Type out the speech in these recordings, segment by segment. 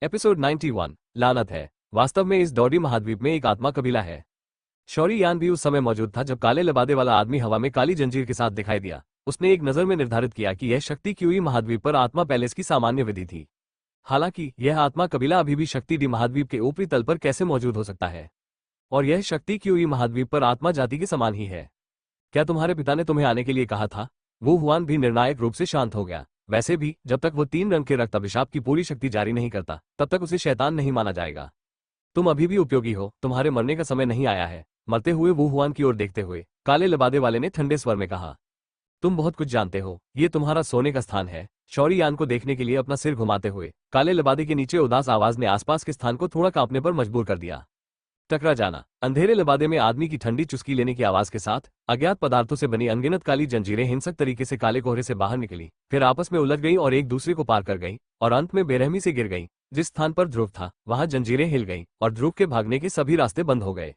Episode 91 लानत है। वास्तव में इस दौड़ी महाद्वीप में एक आत्मा कबीला है। शौरी यान भी उस समय मौजूद था जब काले लिबादे वाला आदमी हवा में काली जंजीर के साथ दिखाई दिया। उसने एक नजर में निर्धारित किया कि यह शक्ति क्यूई महाद्वीप पर आत्मा पैलेस की सामान्य विधि थी। हालांकि यह आत्मा कबीला अभी भी शक्ति डी महाद्वीप के ऊपरी तल पर कैसे मौजूद हो सकता है, और यह शक्ति क्यूई महाद्वीप पर आत्मा जाति के समान ही है। क्या तुम्हारे पिता ने तुम्हें आने के लिए कहा था? वो हुआन भी निर्णायक रूप से शांत हो गया। वैसे भी जब तक वो 3 रंग के रक्त अभिशाप की पूरी शक्ति जारी नहीं करता तब तक उसे शैतान नहीं माना जाएगा। तुम अभी भी उपयोगी हो, तुम्हारे मरने का समय नहीं आया है। मरते हुए वो हुआन की ओर देखते हुए काले लिबादे वाले ने ठंडे स्वर में कहा, तुम बहुत कुछ जानते हो, ये तुम्हारा सोने का स्थान है। शौरी यान को देखने के लिए अपना सिर घुमाते हुए काले लिबादे के नीचे उदास आवाज ने आसपास के स्थान को थोड़ा कांपने पर मजबूर कर दिया। टकरा जाना। अंधेरे लिबादे में आदमी की ठंडी चुस्की लेने की आवाज के साथ अज्ञात पदार्थों से बनी अनगिनत काली जंजीरें हिंसक तरीके से काले कोहरे से बाहर निकली, फिर आपस में उलझ गईं और एक दूसरे को पार कर गईं और अंत में बेरहमी से गिर गईं। जिस स्थान पर ध्रुव था वहां जंजीरें हिल गईं और ध्रुव के भागने के सभी रास्ते बंद हो गए।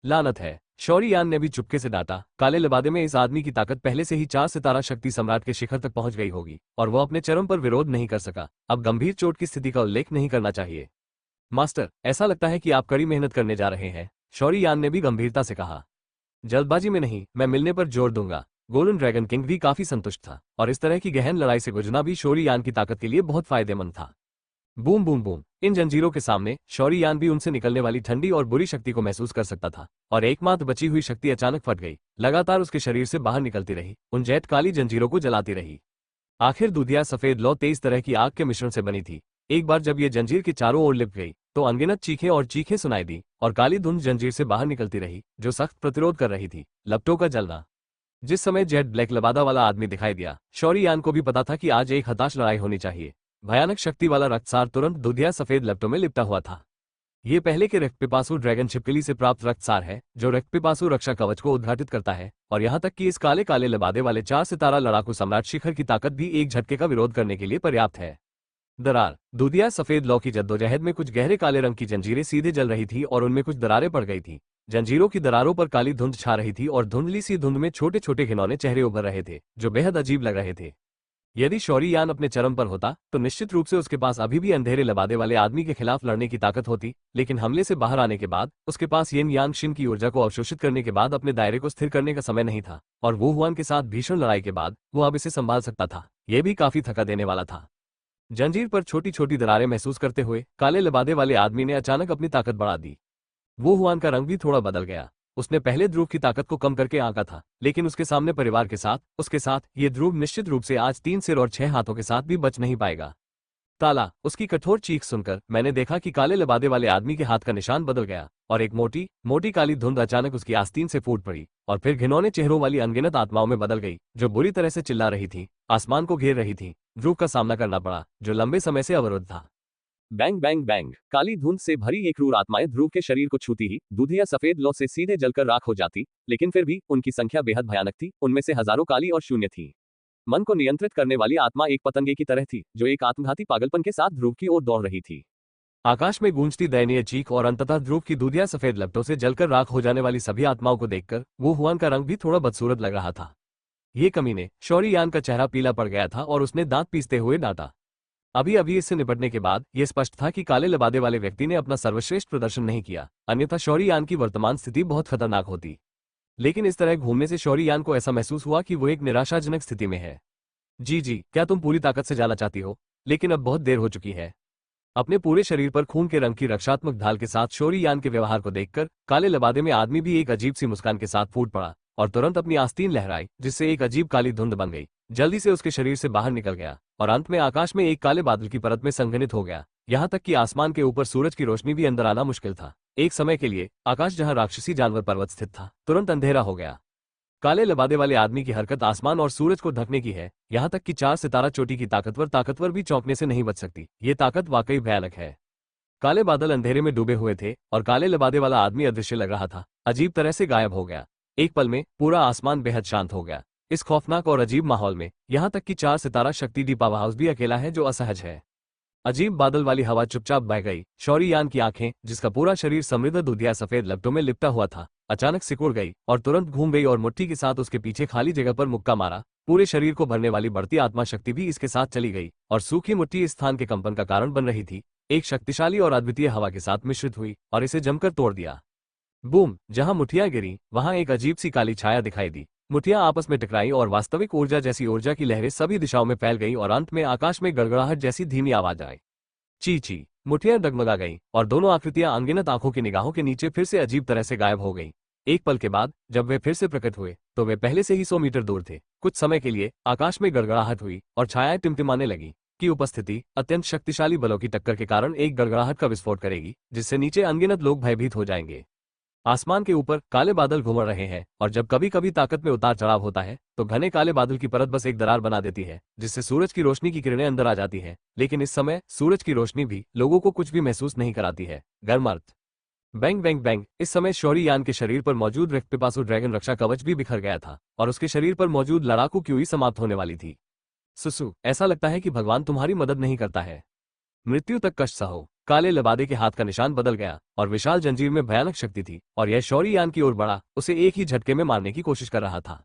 लानत है, शौरी यान ने भी चुपके से डांटा। काले लिबादे में इस आदमी की ताकत पहले से ही 4 सितारा शक्ति सम्राट के शिखर तक पहुंच गई होगी और वह अपने चरम पर विरोध नहीं कर सका। अब गंभीर चोट की स्थिति का उल्लेख नहीं करना चाहिए। मास्टर, ऐसा लगता है कि आप कड़ी मेहनत करने जा रहे हैं, शौरी यान ने भी गंभीरता से कहा। जल्दबाजी में नहीं, मैं मिलने पर जोर दूंगा। गोल्डन ड्रैगन किंग भी काफी संतुष्ट था और इस तरह की गहन लड़ाई से गुजरना भी शौरी यान की ताकत के लिए बहुत फायदेमंद था। Boom boom boom. इन जंजीरों के सामने शौरी यान भी उनसे निकलने वाली ठंडी और बुरी शक्ति को महसूस कर सकता था और एकमात्र बची हुई शक्ति अचानक फट गई, लगातार उसके शरीर से बाहर निकलती रही, उन जैत काली जंजीरों को जलाती रही। आखिर दूधिया सफेद लौ तेज तरह की आग के मिश्रण से बनी थी। एक बार जब ये जंजीर के चारों ओर लिप गई तो अनगिनत चीखें और चीखें सुनाई दी और काली धुंध जंजीर से बाहर निकलती रही जो सख्त प्रतिरोध कर रही थी। लपटों का जलना। जिस समय जेट ब्लैक लबादा वाला आदमी दिखाई दिया, शौरी यान को भी पता था कि आज एक हताश लड़ाई होनी चाहिए। भयानक शक्ति वाला रक्तसार तुरंत दूधिया सफेद लपटों में लिपटा हुआ था। ये पहले के रक्तपिपासु ड्रैगन छिपकली से प्राप्त रक्तसार है जो रक्तपिपासु रक्षा कवच को उद्घाटित करता है, और यहाँ तक कि इस काले काले लिबादे वाले 4 सितारा लड़ाकू सम्राट शिखर की ताकत भी एक झटके का विरोध करने के लिए पर्याप्त है। दरार। दूधिया सफेद लौ की जद्दोजहद में कुछ गहरे काले रंग की जंजीरें सीधे जल रही थी और उनमें कुछ दरारें पड़ गई थी। जंजीरों की दरारों पर काली धुंध छा रही थी और धुंधली सी धुंध में छोटे छोटे घिनौने चेहरे उभर रहे थे जो बेहद अजीब लग रहे थे। यदि शौरी यान अपने चरम पर होता तो निश्चित रूप से उसके पास अभी भी अंधेरे लिबादे वाले आदमी के खिलाफ लड़ने की ताकत होती, लेकिन हमले से बाहर आने के बाद उसके पास येन यांग शिन की ऊर्जा को अवशोषित करने के बाद अपने दायरे को स्थिर करने का समय नहीं था, और वो हुआन के साथ भीषण लड़ाई के बाद वो अब इसे संभाल सकता था। यह भी काफी थका देने वाला था। जंजीर पर छोटी छोटी दरारें महसूस करते हुए काले लिबादे वाले आदमी ने अचानक अपनी ताकत बढ़ा दी। वो हुआन का रंग भी थोड़ा बदल गया। उसने पहले ध्रुव की ताकत को कम करके आंका था, लेकिन उसके सामने परिवार के साथ उसके साथ ये ध्रुव निश्चित रूप से आज 3 सिर और 6 हाथों के साथ भी बच नहीं पाएगा। ताला। उसकी कठोर चीख सुनकर मैंने देखा कि काले लिबादे वाले आदमी के हाथ का निशान बदल गया और एक मोटी मोटी काली धुंध अचानक उसकी आस्तीन से फूट पड़ी और फिर घिनौने चेहरों वाली अनगिनत आत्माओं में बदल गई जो बुरी तरह से चिल्ला रही थी, आसमान को घेर रही थी। ध्रुव का सामना करना पड़ा जो लंबे समय से अवरुद्ध था। Bang bang bang. काली धुंध से भरी एक क्रूर आत्माएं ध्रुव के शरीर को छूती ही दूधिया सफेद लौ से सीधे जलकर राख हो जाती, लेकिन फिर भी उनकी संख्या बेहद भयानक थी। उनमें से हजारों काली और शून्य थी। मन को नियंत्रित करने वाली आत्मा एक पतंगे की तरह थी जो एक आत्मघाती पागलपन के साथ ध्रुव की ओर दौड़ रही थी। आकाश में गूंजती दयनीय चीख और अंततः ध्रुव की दूधिया सफेद लपटों से जलकर राख हो जाने वाली सभी आत्माओं को देखकर वो हुआन का रंग भी थोड़ा बदसूरत लग रहा था। ये कमीने। शौरी यान का चेहरा पीला पड़ गया था और उसने दांत पीसते हुए डांटा। अभी अभी इससे निपटने के बाद यह स्पष्ट था कि काले लिबादे वाले व्यक्ति ने अपना सर्वश्रेष्ठ प्रदर्शन नहीं किया, अन्यथा शौरी यान की वर्तमान स्थिति बहुत खतरनाक होती। लेकिन इस तरह घूमने से शौरी यान को ऐसा महसूस हुआ कि वो एक निराशाजनक स्थिति में है। जी, क्या तुम पूरी ताकत से जाना चाहती हो? लेकिन अब बहुत देर हो चुकी है। अपने पूरे शरीर पर खून के रंग की रक्षात्मक ढाल के साथ शौरी यान के व्यवहार को देखकर काले लिबादे में आदमी भी एक अजीब सी मुस्कान के साथ फूट पड़ा और तुरंत अपनी आस्तीन लहराई जिससे एक अजीब काली धुंध बन गई, जल्दी से उसके शरीर से बाहर निकल गया और अंत में आकाश में एक काले बादल की परत में संघनित हो गया। यहाँ तक कि आसमान के ऊपर सूरज की रोशनी भी अंदर आना मुश्किल था। एक समय के लिए आकाश जहाँ राक्षसी जानवर पर्वत स्थित था तुरंत अंधेरा हो गया। काले लिबादे वाले आदमी की हरकत आसमान और सूरज को ढकने की है, यहाँ तक कि 4 सितारा चोटी की ताकतवर भी चौंकने से नहीं बच सकती। ये ताकत वाकई भयानक है। काले बादल अंधेरे में डूबे हुए थे और काले लिबादे वाला आदमी अदृश्य लग रहा था, अजीब तरह से गायब हो गया। एक पल में पूरा आसमान बेहद शांत हो गया। इस खौफनाक और अजीब माहौल में यहाँ तक कि 4 सितारा शक्ति डी पावर हाउस भी अकेला है जो असहज है। अजीब बादल वाली हवा चुपचाप बह गई। शौरी यान की आंखें, जिसका पूरा शरीर समृद्ध दूधिया सफेद लपटों में लिपटा हुआ था, अचानक सिकुड़ गई और तुरंत घूम गई और मुट्ठी के साथ उसके पीछे खाली जगह पर मुक्का मारा। पूरे शरीर को भरने वाली बढ़ती आत्मा शक्ति भी इसके साथ चली गई और सूखी मुट्ठी इस स्थान के कंपन का कारण बन रही थी। एक शक्तिशाली और अद्वितीय हवा के साथ मिश्रित हुई और इसे जमकर तोड़ दिया। बूम! जहां मुठियां गिरी वहां एक अजीब सी काली छाया दिखाई दी। मुठियां आपस में टकराई और वास्तविक ऊर्जा जैसी ऊर्जा की लहरें सभी दिशाओं में फैल गई और अंत में आकाश में गड़गड़ाहट जैसी धीमी आवाज आई। ची ची! मुठियां डगमगा गईं और दोनों आकृतियां अनगिनत आंखों की निगाहों के नीचे फिर से अजीब तरह से गायब हो गईं। एक पल के बाद जब वे फिर से प्रकट हुए तो वे पहले से ही 100 मीटर दूर थे। कुछ समय के लिए आकाश में गड़गड़ाहट हुई और छायाएं टिमटिमाने लगी की उपस्थिति अत्यंत शक्तिशाली बलों की टक्कर के कारण एक गड़गड़ाहट का विस्फोट करेगी, जिससे नीचे अनगिनत लोग भयभीत हो जाएंगे। आसमान के ऊपर काले बादल घूम रहे हैं और जब कभी कभी ताकत में उतार चढ़ाव होता है तो घने काले बादल की परत बस एक दरार बना देती है, जिससे सूरज की रोशनी की किरणें अंदर आ जाती है। लेकिन इस समय सूरज की रोशनी भी लोगों को कुछ भी महसूस नहीं कराती है। गर्म अर्थ। Bang bang bang! इस समय शौरी यान के शरीर पर मौजूद रक्तपिपासु ड्रैगन रक्षा कवच भी बिखर गया था और उसके शरीर पर मौजूद लड़ाकू क्यूई समाप्त होने वाली थी। सुसु, ऐसा लगता है कि भगवान तुम्हारी मदद नहीं करता है। मृत्यु तक कष्ट सहो। काले लबादे के हाथ का निशान बदल गया और विशाल जंजीर में भयानक शक्ति थी और यह शौरी यान की ओर बढ़ा, उसे एक ही झटके में मारने की कोशिश कर रहा था।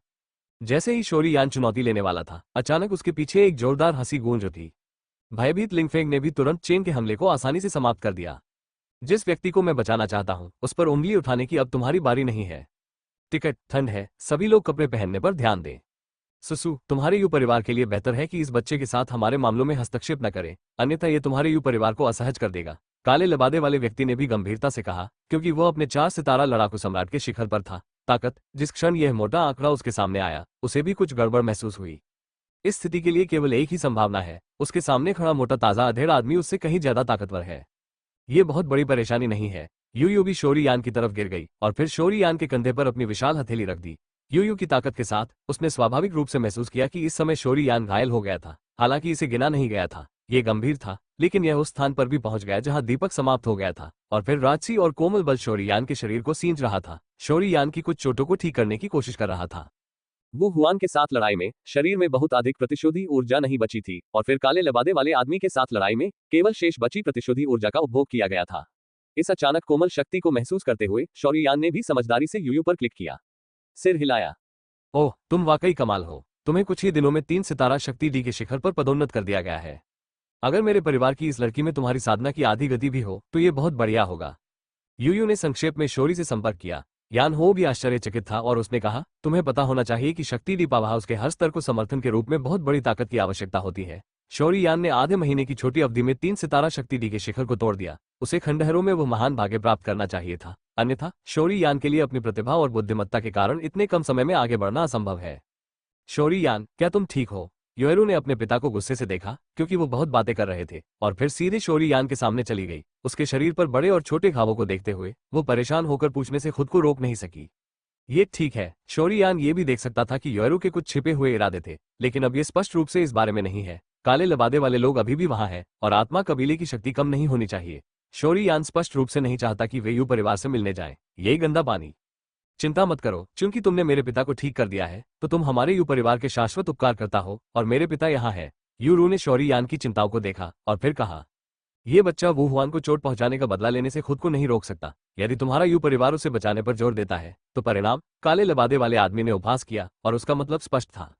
जैसे ही शौरी यान चुनौती लेने वाला था, अचानक उसके पीछे एक जोरदार हंसी गूंज उठी। भयभीत लिंगफेंग ने भी तुरंत चेन के हमले को आसानी से समाप्त कर दिया। जिस व्यक्ति को मैं बचाना चाहता हूं उस पर उंगली उठाने की अब तुम्हारी बारी नहीं है। टिकट, ठंड है, सभी लोग कपड़े पहनने पर ध्यान दें। सुसु, तुम्हारे यू परिवार के लिए बेहतर है कि इस बच्चे के साथ हमारे मामलों में हस्तक्षेप न करें, अन्यथा ये तुम्हारे यू परिवार को असहज कर देगा। काले लबादे वाले व्यक्ति ने भी गंभीरता से कहा, क्योंकि वह अपने 4 सितारा लड़ाकू सम्राट के शिखर पर था। ताकत! जिस क्षण यह मोटा आंकड़ा उसके सामने आया, उसे भी कुछ गड़बड़ महसूस हुई। इस स्थिति के लिए केवल एक ही संभावना है, उसके सामने खड़ा मोटा ताजा अधेड़ आदमी उससे कहीं ज्यादा ताकतवर है। ये बहुत बड़ी परेशानी नहीं है। यूयू भी शौरी यान की तरफ गिर गई और फिर शौरी यान के कंधे पर अपनी विशाल हथेली रख दी। यूयू की ताकत के साथ उसने स्वाभाविक रूप से महसूस किया कि इस समय शौरी यान घायल हो गया था। हालांकि इसे गिना नहीं गया था, ये गंभीर था, लेकिन यह उस स्थान पर भी पहुंच गया जहां दीपक समाप्त हो गया था और फिर राजसी और कोमल बल शौरी यान के शरीर को सींच रहा था। शौरी यान की कुछ चोटों को ठीक करने की कोशिश कर रहा था। वो हुआन के साथ लड़ाई में शरीर में बहुत अधिक प्रतिशोधी ऊर्जा नहीं बची थी और फिर काले लबादे वाले आदमी के साथ लड़ाई में केवल शेष बची प्रतिशोधी ऊर्जा का उपभोग किया गया था। इस अचानक कोमल शक्ति को महसूस करते हुए शौरी यान ने भी समझदारी से यूयू पर क्लिक किया, सिर हिलाया। ओह, तुम वाकई कमाल हो। तुम्हें कुछ ही दिनों में 3 सितारा शक्ति डी के शिखर पर पदोन्नत कर दिया गया है। अगर मेरे परिवार की इस लड़की में तुम्हारी साधना की आधी गति भी हो तो ये बहुत बढ़िया होगा। यूयू ने संक्षेप में शौरी से संपर्क किया। यान हो भी आश्चर्यचकित था और उसने कहा, तुम्हें पता होना चाहिए कि शक्ति डी पावर हाउस के हर स्तर को समर्थन के रूप में बहुत बड़ी ताकत की आवश्यकता होती है। शौरी यान ने आधे महीने की छोटी अवधि में 3 सितारा शक्ति डी के शिखर को तोड़ दिया। उसे खंडहरों में वो महान भाग्य प्राप्त करना चाहिए था, अन्यथा शौरी यान के लिए अपनी प्रतिभा और बुद्धिमत्ता के कारण इतने कम समय में आगे बढ़ना असंभव है। शौरी यान, क्या तुम ठीक हो? योएरू ने अपने पिता को गुस्से से देखा, क्योंकि वो बहुत बातें कर रहे थे, और फिर सीधे शौरी यान के सामने चली गई। उसके शरीर पर बड़े और छोटे घावों को देखते हुए वो परेशान होकर पूछने से खुद को रोक नहीं सकी। ये ठीक है। शौरी यान ये भी देख सकता था कि योएरू के कुछ छिपे हुए इरादे थे, लेकिन अब ये स्पष्ट रूप से इस बारे में नहीं है। काले लबादे वाले लोग अभी भी वहां हैं और आत्मा कबीले की शक्ति कम नहीं होनी चाहिए। शौरी यान स्पष्ट रूप से नहीं चाहता कि वे यू परिवार से मिलने जाएं। यही गंदा पानी। चिंता मत करो, क्योंकि तुमने मेरे पिता को ठीक कर दिया है तो तुम हमारे यू परिवार के शाश्वत उपकार करता हो और मेरे पिता यहाँ है। यूरू ने शौरी यान की चिंताओं को देखा और फिर कहा, ये बच्चा वू हुआन को चोट पहुंचाने का बदला लेने से खुद को नहीं रोक सकता। यदि तुम्हारा यू परिवार उसे बचाने पर जोर देता है तो परिणाम? काले लबादे वाले आदमी ने उपहास किया और उसका मतलब स्पष्ट था।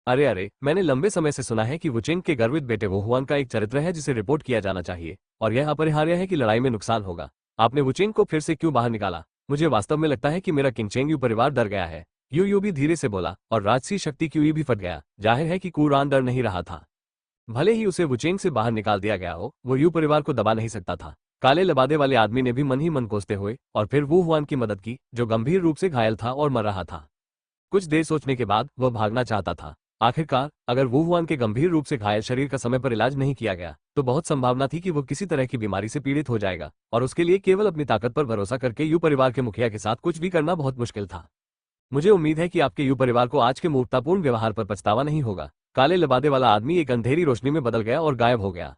अरे अरे, मैंने लंबे समय से सुना है कि वुचेंग के गर्वित बेटे वो हुआन का एक चरित्र है जिसे रिपोर्ट किया जाना चाहिए और यह अपरिहार्य है कि लड़ाई में नुकसान होगा। आपने वुचेंग को फिर से क्यों बाहर निकाला? मुझे वास्तव में लगता है कि मेरा किंगचेंग यू परिवार डर गया है। यू भी धीरे से बोला और राजसी शक्ति क्यूई भी फट गया। जाहिर है कि कुरान डर नहीं रहा था। भले ही उसे वुचेंग से बाहर निकाल दिया गया हो, वो यू परिवार को दबा नहीं सकता था। काले लबादे वाले आदमी ने भी मन ही मन कोसते हुए और फिर वू हुआन की मदद की, जो गंभीर रूप से घायल था और मर रहा था। कुछ देर सोचने के बाद वह भागना चाहता था। आखिरकार अगर वू हुआन के गंभीर रूप से घायल शरीर का समय पर इलाज नहीं किया गया तो बहुत संभावना थी कि वो किसी तरह की बीमारी से पीड़ित हो जाएगा और उसके लिए केवल अपनी ताकत पर भरोसा करके यू परिवार के मुखिया के साथ कुछ भी करना बहुत मुश्किल था। मुझे उम्मीद है कि आपके यू परिवार को आज के मूर्खतापूर्ण व्यवहार पर पछतावा नहीं होगा। काले लबादे वाला आदमी एक अंधेरी रोशनी में बदल गया और गायब हो गया।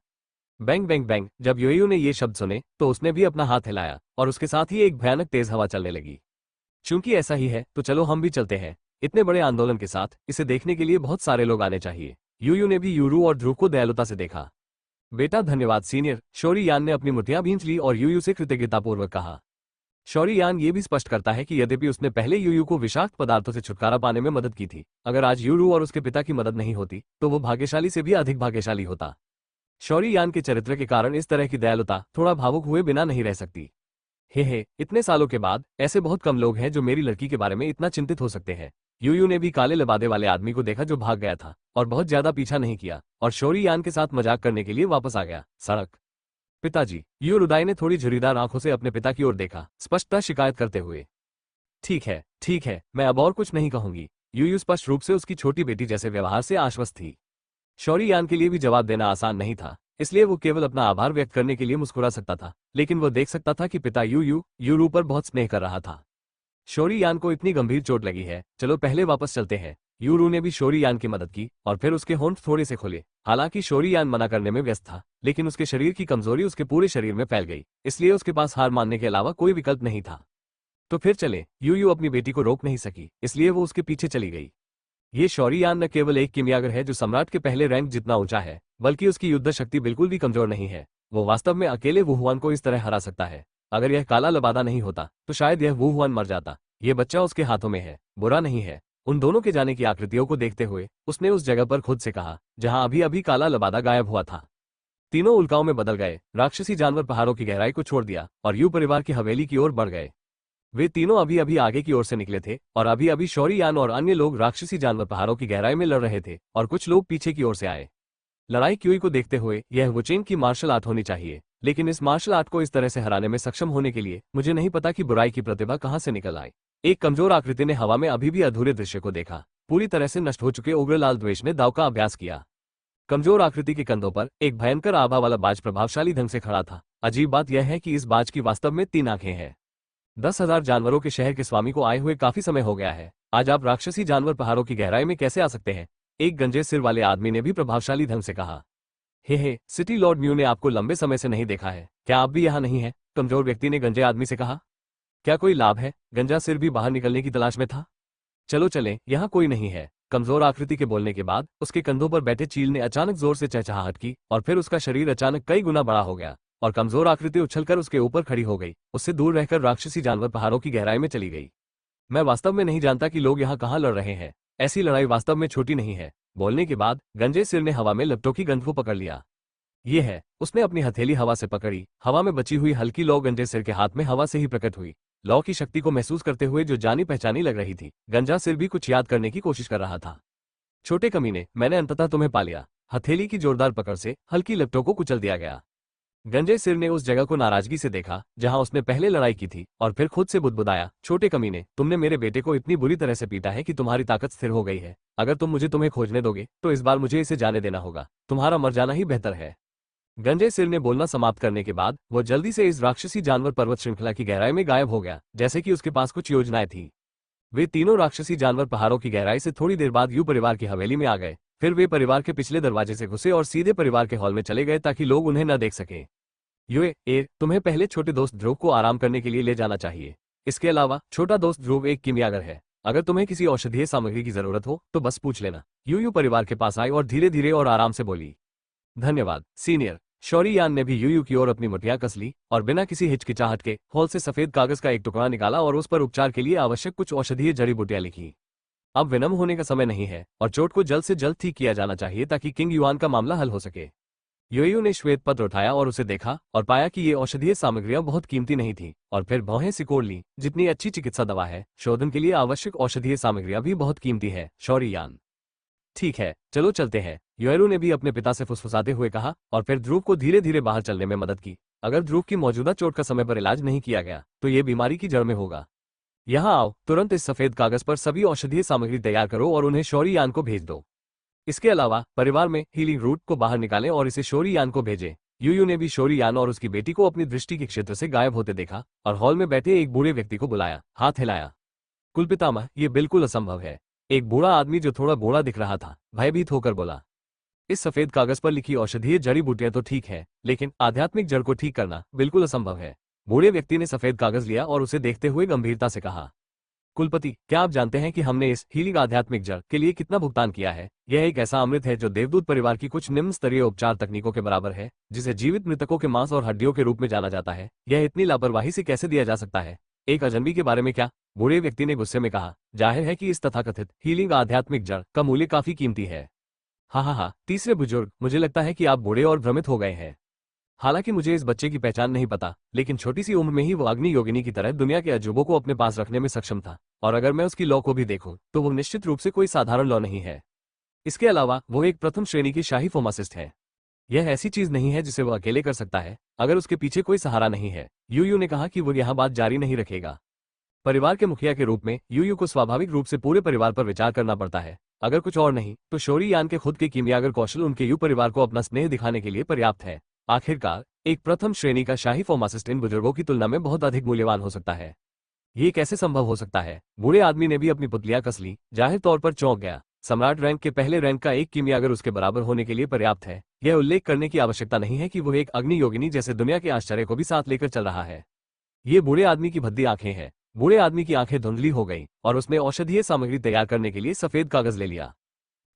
Bang bang bang! जब योयू ने ये शब्द सुने तो उसने भी अपना हाथ हिलाया और उसके साथ ही एक भयानक तेज हवा चलने लगी। चूंकि ऐसा ही है तो चलो हम भी चलते हैं। इतने बड़े आंदोलन के साथ इसे देखने के लिए बहुत सारे लोग आने चाहिए। यूयू ने भी यूरू और ध्रुव को दयालुता से देखा। बेटा धन्यवाद सीनियर, शौरी यान ने अपनी मुठ्ठियां भींच ली और यूयू से कृतज्ञतापूर्वक कहा। शौरी यान ये भी स्पष्ट करता है कि यद्यपि उसने पहले यूयू को विषाक्त पदार्थों से छुटकारा पाने में मदद की थी, अगर आज यूरू और उसके पिता की मदद नहीं होती तो वो भाग्यशाली से भी अधिक भाग्यशाली होता। शौरी यान के चरित्र के कारण इस तरह की दयालुता थोड़ा भावुक हुए बिना नहीं रह सकती। हे, इतने सालों के बाद ऐसे बहुत कम लोग हैं जो मेरी लड़की के बारे में इतना चिंतित हो सकते हैं। यूयू ने भी काले लबादे वाले आदमी को देखा जो भाग गया था और बहुत ज्यादा पीछा नहीं किया और शौरी यान के साथ मजाक करने के लिए वापस आ गया। सड़क। पिताजी, यू रुदाई ने थोड़ी झुर्रीदार आंखों से अपने पिता की ओर देखा, स्पष्टता शिकायत करते हुए। ठीक है, मैं अब और कुछ नहीं कहूंगी। यूयू स्पष्ट रूप से उसकी छोटी बेटी जैसे व्यवहार से आश्वस्त थी। शौरी यान के लिए भी जवाब देना आसान नहीं था, इसलिए वो केवल अपना आभार व्यक्त करने के लिए मुस्कुरा सकता था, लेकिन वो देख सकता था कि पिता यूरू पर बहुत स्नेह कर रहा था। शौरी यान को इतनी गंभीर चोट लगी है, चलो पहले वापस चलते हैं। यूरू ने भी शौरी यान की मदद की और फिर उसके होंठ थोड़े से खुले। हालांकि शौरी यान मना करने में व्यस्त था, लेकिन उसके शरीर की कमजोरी उसके पूरे शरीर में फैल गई, इसलिए उसके पास हार मानने के अलावा कोई विकल्प नहीं था। तो फिर चले। यूयू अपनी बेटी को रोक नहीं सकी, इसलिए वो उसके पीछे चली गई। ये शौरी यान न केवल एक किमियागर है जो सम्राट के पहले रैंक जितना ऊंचा है, बल्कि उसकी युद्ध शक्ति बिल्कुल भी कमजोर नहीं है। वो वास्तव में अकेले वुहुआन को इस तरह हरा सकता है। अगर यह काला लबादा नहीं होता तो शायद यह वुहुआन मर जाता। ये बच्चा उसके हाथों में है, बुरा नहीं है। उन दोनों के जाने की आकृतियों को देखते हुए उसने उस जगह पर खुद से कहा जहां अभी अभी काला लबादा गायब हुआ था। तीनों उल्काओं में बदल गए। राक्षसी जानवर पहाड़ों की गहराई को छोड़ दिया और यू परिवार की हवेली की ओर बढ़ गए। वे तीनों अभी अभी आगे की ओर से निकले थे और अभी अभी शौरी यान और अन्य लोग राक्षसी जानवर पहाड़ों की गहराई में लड़ रहे थे और कुछ लोग पीछे की ओर से आए। लड़ाई क्यूई को देखते हुए यह वुचेन की मार्शल आर्ट होनी चाहिए, लेकिन इस मार्शल आर्ट को इस तरह से हराने में सक्षम होने के लिए मुझे नहीं पता कि बुराई की प्रतिभा कहां से निकल आई। एक कमजोर आकृति ने हवा में अभी भी अधूरे दृश्य को देखा। पूरी तरह से नष्ट हो चुके उग्र लाल द्वेष ने दाव का अभ्यास किया। कमजोर आकृति के कंधों पर एक भयंकर आभा वाला बाज प्रभावशाली ढंग से खड़ा था। अजीब बात यह है कि इस बाज की वास्तव में 3 आंखें हैं। 10,000 जानवरों के शहर के स्वामी को आए हुए काफी समय हो गया है। आज आप राक्षसी जानवर पहाड़ों की गहराई में कैसे आ सकते हैं? एक गंजे सिर वाले आदमी ने भी प्रभावशाली ढंग से कहा। हे, सिटी लॉर्ड म्यू ने आपको लंबे समय से नहीं देखा है, क्या आप भी यहाँ नहीं है? कमजोर व्यक्ति ने गंजे आदमी से कहा। क्या कोई लाभ है? गंजा सिर भी बाहर निकलने की तलाश में था। चलो चलें, यहाँ कोई नहीं है। कमजोर आकृति के बोलने के बाद उसके कंधों पर बैठे चील ने अचानक जोर से चहचहाहट की और फिर उसका शरीर अचानक कई गुना बड़ा हो गया और कमजोर आकृति उछलकर उसके ऊपर खड़ी हो गई। उससे दूर रहकर राक्षसी जानवर पहाड़ों की गहराई में चली गई। मैं वास्तव में नहीं जानता कि लोग यहाँ कहाँ लड़ रहे हैं। ऐसी लड़ाई वास्तव में छोटी नहीं है। बोलने के बाद गंजे सिर ने हवा में लपटों की गंध को पकड़ लिया। ये है। उसने अपनी हथेली हवा से पकड़ी। हवा में बची हुई हल्की लौ गंजे सिर के हाथ में हवा से ही प्रकट हुई। लौ की शक्ति को महसूस करते हुए जो जानी पहचानी लग रही थी, गंजा सिर भी कुछ याद करने की कोशिश कर रहा था। छोटे कमीने, मैंने अंततः तुम्हें पा लिया। हथेली की जोरदार पकड़ से हल्की लपटों को कुचल दिया गया। गंजे सिर ने उस जगह को नाराजगी से देखा जहां उसने पहले लड़ाई की थी और फिर खुद से बुदबुदाया, छोटे कमीने, तुमने मेरे बेटे को इतनी बुरी तरह से पीटा है कि तुम्हारी ताकत स्थिर हो गई है। अगर तुम मुझे तुम्हें खोजने दोगे तो इस बार मुझे इसे जाने देना होगा। तुम्हारा मर जाना ही बेहतर है। गंजे सिर ने बोलना समाप्त करने के बाद वो जल्दी से इस राक्षसी जानवर पर्वत श्रृंखला की गहराई में गायब हो गया, जैसे कि उसके पास कुछ योजनाएं थी। वे तीनों राक्षसी जानवर पहाड़ों की गहराई से थोड़ी देर बाद यू परिवार की हवेली में आ गए। फिर वे परिवार के पिछले दरवाजे से घुसे और सीधे परिवार के हॉल में चले गए ताकि लोग उन्हें न देख सकें। तुम्हें पहले छोटे दोस्त ध्रुव को आराम करने के लिए ले जाना चाहिए। इसके अलावा छोटा दोस्त ध्रुव एक किमियागर है। अगर तुम्हें किसी औषधीय सामग्री की जरूरत हो तो बस पूछ लेना। यू परिवार के पास आई और धीरे धीरे और आराम से बोली, धन्यवाद सीनियर। शौरी यान ने भी यूयू की ओर अपनी मुठियां कस ली और बिना किसी हिचकिचाहट के हॉल से सफेद कागज का एक टुकड़ा निकाला और उस पर उपचार के लिए आवश्यक कुछ औषधीय जड़ी बूटियां लिखी। अब विनम्र होने का समय नहीं है और चोट को जल्द से जल्द ठीक किया जाना चाहिए ताकि किंग युआन का मामला हल हो सके। यूयू ने श्वेत पत्र उठाया और उसे देखा और पाया कि ये औषधीय सामग्रियां बहुत कीमती नहीं थी और फिर भौहें सिकोड़ ली। जितनी अच्छी चिकित्सा दवा है, शोधन के लिए आवश्यक औषधीय सामग्रियां भी बहुत कीमती है। शौरी यान, ठीक है, चलो चलते हैं। यूएरू ने भी अपने पिता से फुसफुसाते हुए कहा और फिर ध्रुव को धीरे धीरे बाहर चलने में मदद की। अगर ध्रुव की मौजूदा चोट का समय पर इलाज नहीं किया गया तो ये बीमारी की जड़ में होगा। यहाँ आओ, तुरंत इस सफेद कागज पर सभी औषधीय सामग्री तैयार करो और उन्हें शौरी यान को भेज दो। इसके अलावा परिवार में हीलिंग रूट को बाहर निकालें और इसे शौरी यान को भेजें। यूयू ने भी शौरी यान और उसकी बेटी को अपनी दृष्टि के क्षेत्र से गायब होते देखा और हॉल में बैठे एक बूढ़े व्यक्ति को बुलाया, हाथ हिलाया। कुलपितामह, ये बिल्कुल असंभव है। एक बूढ़ा आदमी जो थोड़ा बूढ़ा दिख रहा था भयभीत होकर बोला। इस सफेद कागज पर लिखी औषधीय जड़ी बूटियां तो ठीक है, लेकिन आध्यात्मिक जड़ को ठीक करना बिल्कुल असंभव है। बूढ़े व्यक्ति ने सफेद कागज लिया और उसे देखते हुए गंभीरता से कहा, कुलपति, क्या आप जानते हैं कि हमने इस हीलिंग आध्यात्मिक जड़ के लिए कितना भुगतान किया है? यह एक ऐसा अमृत है जो देवदूत परिवार की कुछ निम्न स्तरीय उपचार तकनीकों के बराबर है, जिसे जीवित मृतकों के मांस और हड्डियों के रूप में जाना जाता है। यह इतनी लापरवाही से कैसे दिया जा सकता है? एक अजनबी के बारे में क्या? बूढ़े व्यक्ति ने गुस्से में कहा, जाहिर है कि इस तथाकथित हीलिंग आध्यात्मिक जड़ का मूल्य काफी कीमती है। हाँ हाँ हाँ, तीसरे बुजुर्ग, मुझे लगता है कि आप बूढ़े और भ्रमित हो गए हैं। हालांकि मुझे इस बच्चे की पहचान नहीं पता, लेकिन छोटी सी उम्र में ही वो अग्नि योगिनी की तरह दुनिया के अजूबों को अपने पास रखने में सक्षम था। और अगर मैं उसकी लॉ को भी देखूं, तो वो निश्चित रूप से कोई साधारण लॉ नहीं है। इसके अलावा वो एक प्रथम श्रेणी की शाही फार्मासिस्ट है। यह ऐसी चीज नहीं है जिसे वो अकेले कर सकता है, अगर उसके पीछे कोई सहारा नहीं है। यूयू ने कहा कि वो यहाँ बात जारी नहीं रखेगा। परिवार के मुखिया के रूप में यूयू को स्वाभाविक रूप से पूरे परिवार पर विचार करना पड़ता है। अगर कुछ और नहीं तो शोरी यान के खुद के कीमियागर कौशल उनके यू परिवार को अपना स्नेह दिखाने के लिए पर्याप्त है। आखिरकार एक प्रथम श्रेणी का शाही फार्मासिस्ट इन बुजुर्गों की तुलना में बहुत अधिक मूल्यवान हो सकता है। ये कैसे संभव हो सकता है? बूढ़े आदमी ने भी अपनी पुतलियां कस ली, जाहिर तौर पर चौंक गया। सम्राट रैंक के पहले रैंक का एक कीमियागर उसके बराबर होने के लिए पर्याप्त है। यह उल्लेख करने की आवश्यकता नहीं है कि वो एक अग्नि योगिनी जैसे दुनिया के आश्चर्य को भी साथ लेकर चल रहा है। ये बूढ़े आदमी की भद्दी आंखें हैं। बूढ़े आदमी की आंखें धुंधली हो गई और उसने औषधीय सामग्री तैयार करने के लिए सफेद कागज ले लिया।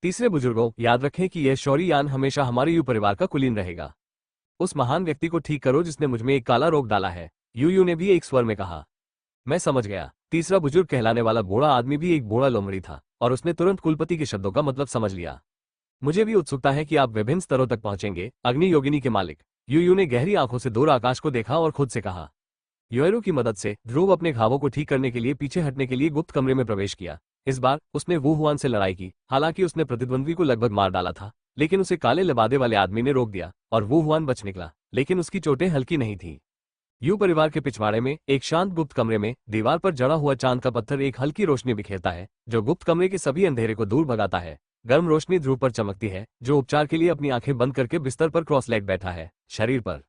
तीसरे बुजुर्गों, याद रखें कि यह शौरी यान हमेशा हमारे यू परिवार का कुलीन रहेगा। उस महान व्यक्ति को ठीक करो जिसने मुझमें एक काला रोग डाला है, यूयू ने भी एक स्वर में कहा। मैं समझ गया। तीसरा बुजुर्ग कहलाने वाला बूढ़ा आदमी भी एक बूढ़ा लोमड़ी था और उसने तुरंत कुलपति के शब्दों का मतलब समझ लिया। मुझे भी उत्सुकता है कि आप विभिन्न स्तरों तक पहुंचेंगे, अग्नि योगिनी के मालिक। यूयू ने गहरी आंखों से दूर आकाश को देखा और खुद से कहा। योएरो की मदद से ध्रुव अपने घावों को ठीक करने के लिए पीछे हटने के लिए गुप्त कमरे में प्रवेश किया। इस बार उसने वू हुआन से लड़ाई की। हालांकि उसने प्रतिद्वंद्वी को लगभग मार डाला था, लेकिन उसे काले लबादे वाले आदमी ने रोक दिया और वू हुआन बच निकला, लेकिन उसकी चोटें हल्की नहीं थी। यू परिवार के पिछवाड़े में एक शांत गुप्त कमरे में दीवार पर जड़ा हुआ चांद का पत्थर एक हल्की रोशनी बिखेरता है, जो गुप्त कमरे के सभी अंधेरे को दूर भगाता है। गर्म रोशनी ध्रुव पर चमकती है, जो उपचार के लिए अपनी आंखें बंद करके बिस्तर पर क्रॉस लेग बैठा है। शरीर पर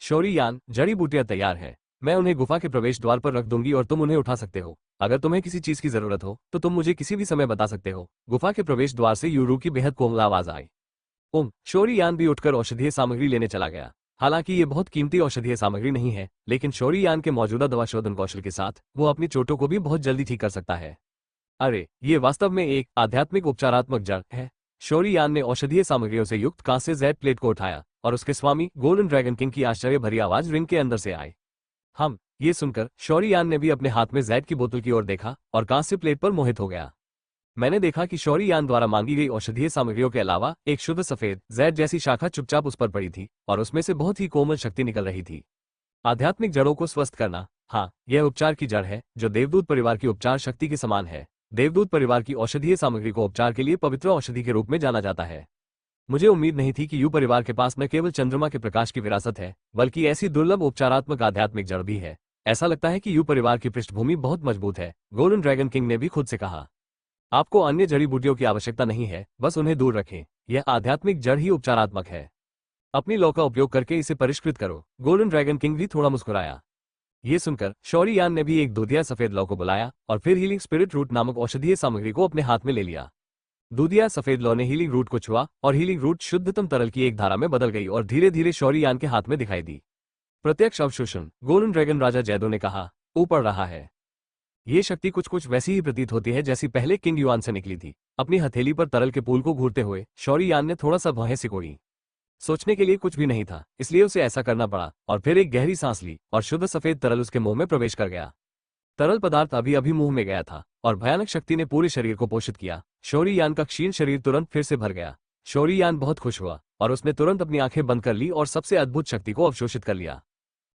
शौरी यान, जड़ी बूटियां तैयार है। मैं उन्हें गुफा के प्रवेश द्वार पर रख दूंगी और तुम उन्हें उठा सकते हो। अगर तुम्हें किसी चीज की जरूरत हो तो तुम मुझे किसी भी समय बता सकते हो। गुफा के प्रवेश द्वार से यूरू की बेहद कोमल आवाज आई। शौरी यान भी उठकर औषधीय सामग्री लेने चला गया। हालांकि ये बहुत कीमती औषधीय सामग्री नहीं है, लेकिन शौरी यान के मौजूदा दवा शोधन कौशल के साथ वो अपनी चोटों को भी बहुत जल्दी ठीक कर सकता है। अरे, ये वास्तव में एक आध्यात्मिक उपचारात्मक जड़ है। शौरी यान ने औषधीय सामग्रियों से युक्त कांस्य जेड प्लेट को उठाया और उसके स्वामी गोल्डन ड्रैगन किंग की आश्चर्य भरी आवाज रिंग के अंदर से आई। ये सुनकर शौरी यान ने भी अपने हाथ में जैड की बोतल की ओर देखा और कांस्य प्लेट पर मोहित हो गया। मैंने देखा कि शौरी यान द्वारा मांगी गई औषधीय सामग्रियों के अलावा एक शुद्ध सफेद जैड जैसी शाखा चुपचाप उस पर पड़ी थी और उसमें से बहुत ही कोमल शक्ति निकल रही थी। आध्यात्मिक जड़ों को स्वस्थ करना, हाँ, यह उपचार की जड़ है जो देवदूत परिवार की उपचार शक्ति के समान है। देवदूत परिवार की औषधीय सामग्री को उपचार के लिए पवित्र औषधि के रूप में जाना जाता है। मुझे उम्मीद नहीं थी कि यू परिवार के पास न केवल चंद्रमा के प्रकाश की विरासत है, बल्कि ऐसी दुर्लभ उपचारात्मक आध्यात्मिक जड़ भी है। ऐसा लगता है कि यू परिवार की पृष्ठभूमि बहुत मजबूत है, गोल्डन ड्रैगन किंग ने भी खुद से कहा। आपको अन्य जड़ी बूटियों की आवश्यकता नहीं है, बस उन्हें दूर रखें। यह आध्यात्मिक जड़ ही उपचारात्मक है। अपनी लॉ का उपयोग करके इसे परिष्कृत करो। गोल्डन ड्रैगन किंग भी थोड़ा मुस्कुराया। ये सुनकर शौरी यान ने भी एक दूधिया सफेद लॉ को बुलाया और फिर हीलिंग स्पिरिट रूट नामक औषधीय सामग्री को अपने हाथ में ले लिया। दूधिया सफेद लॉ ने हीलिंग रूट को छुआ और हीलिंग रूट शुद्धतम तरल की एक धारा में बदल गई और धीरे धीरे शौरी यान के हाथ में दिखाई दी। प्रत्यक्ष अवशोषण, गोल्डन ड्रैगन राजा जैदो ने कहा, ऊपर रहा है। ये शक्ति कुछ कुछ वैसी ही प्रतीत होती है जैसी पहले किंग युआन से निकली थी। अपनी हथेली पर तरल के पूल को घूरते हुए शौरी यान ने थोड़ा सा भौहें सिकोड़ी। सोचने के लिए कुछ भी नहीं था, इसलिए उसे ऐसा करना पड़ा और फिर एक गहरी सांस ली और शुद्ध सफेद तरल उसके मुंह में प्रवेश कर गया। तरल पदार्थ अभी अभी मुंह में गया था और भयानक शक्ति ने पूरे शरीर को पोषित किया। शौरी यान का क्षीण शरीर तुरंत फिर से भर गया। शौरी यान बहुत खुश हुआ और उसने तुरंत अपनी आंखें बंद कर ली और सबसे अद्भुत शक्ति को अवशोषित कर लिया।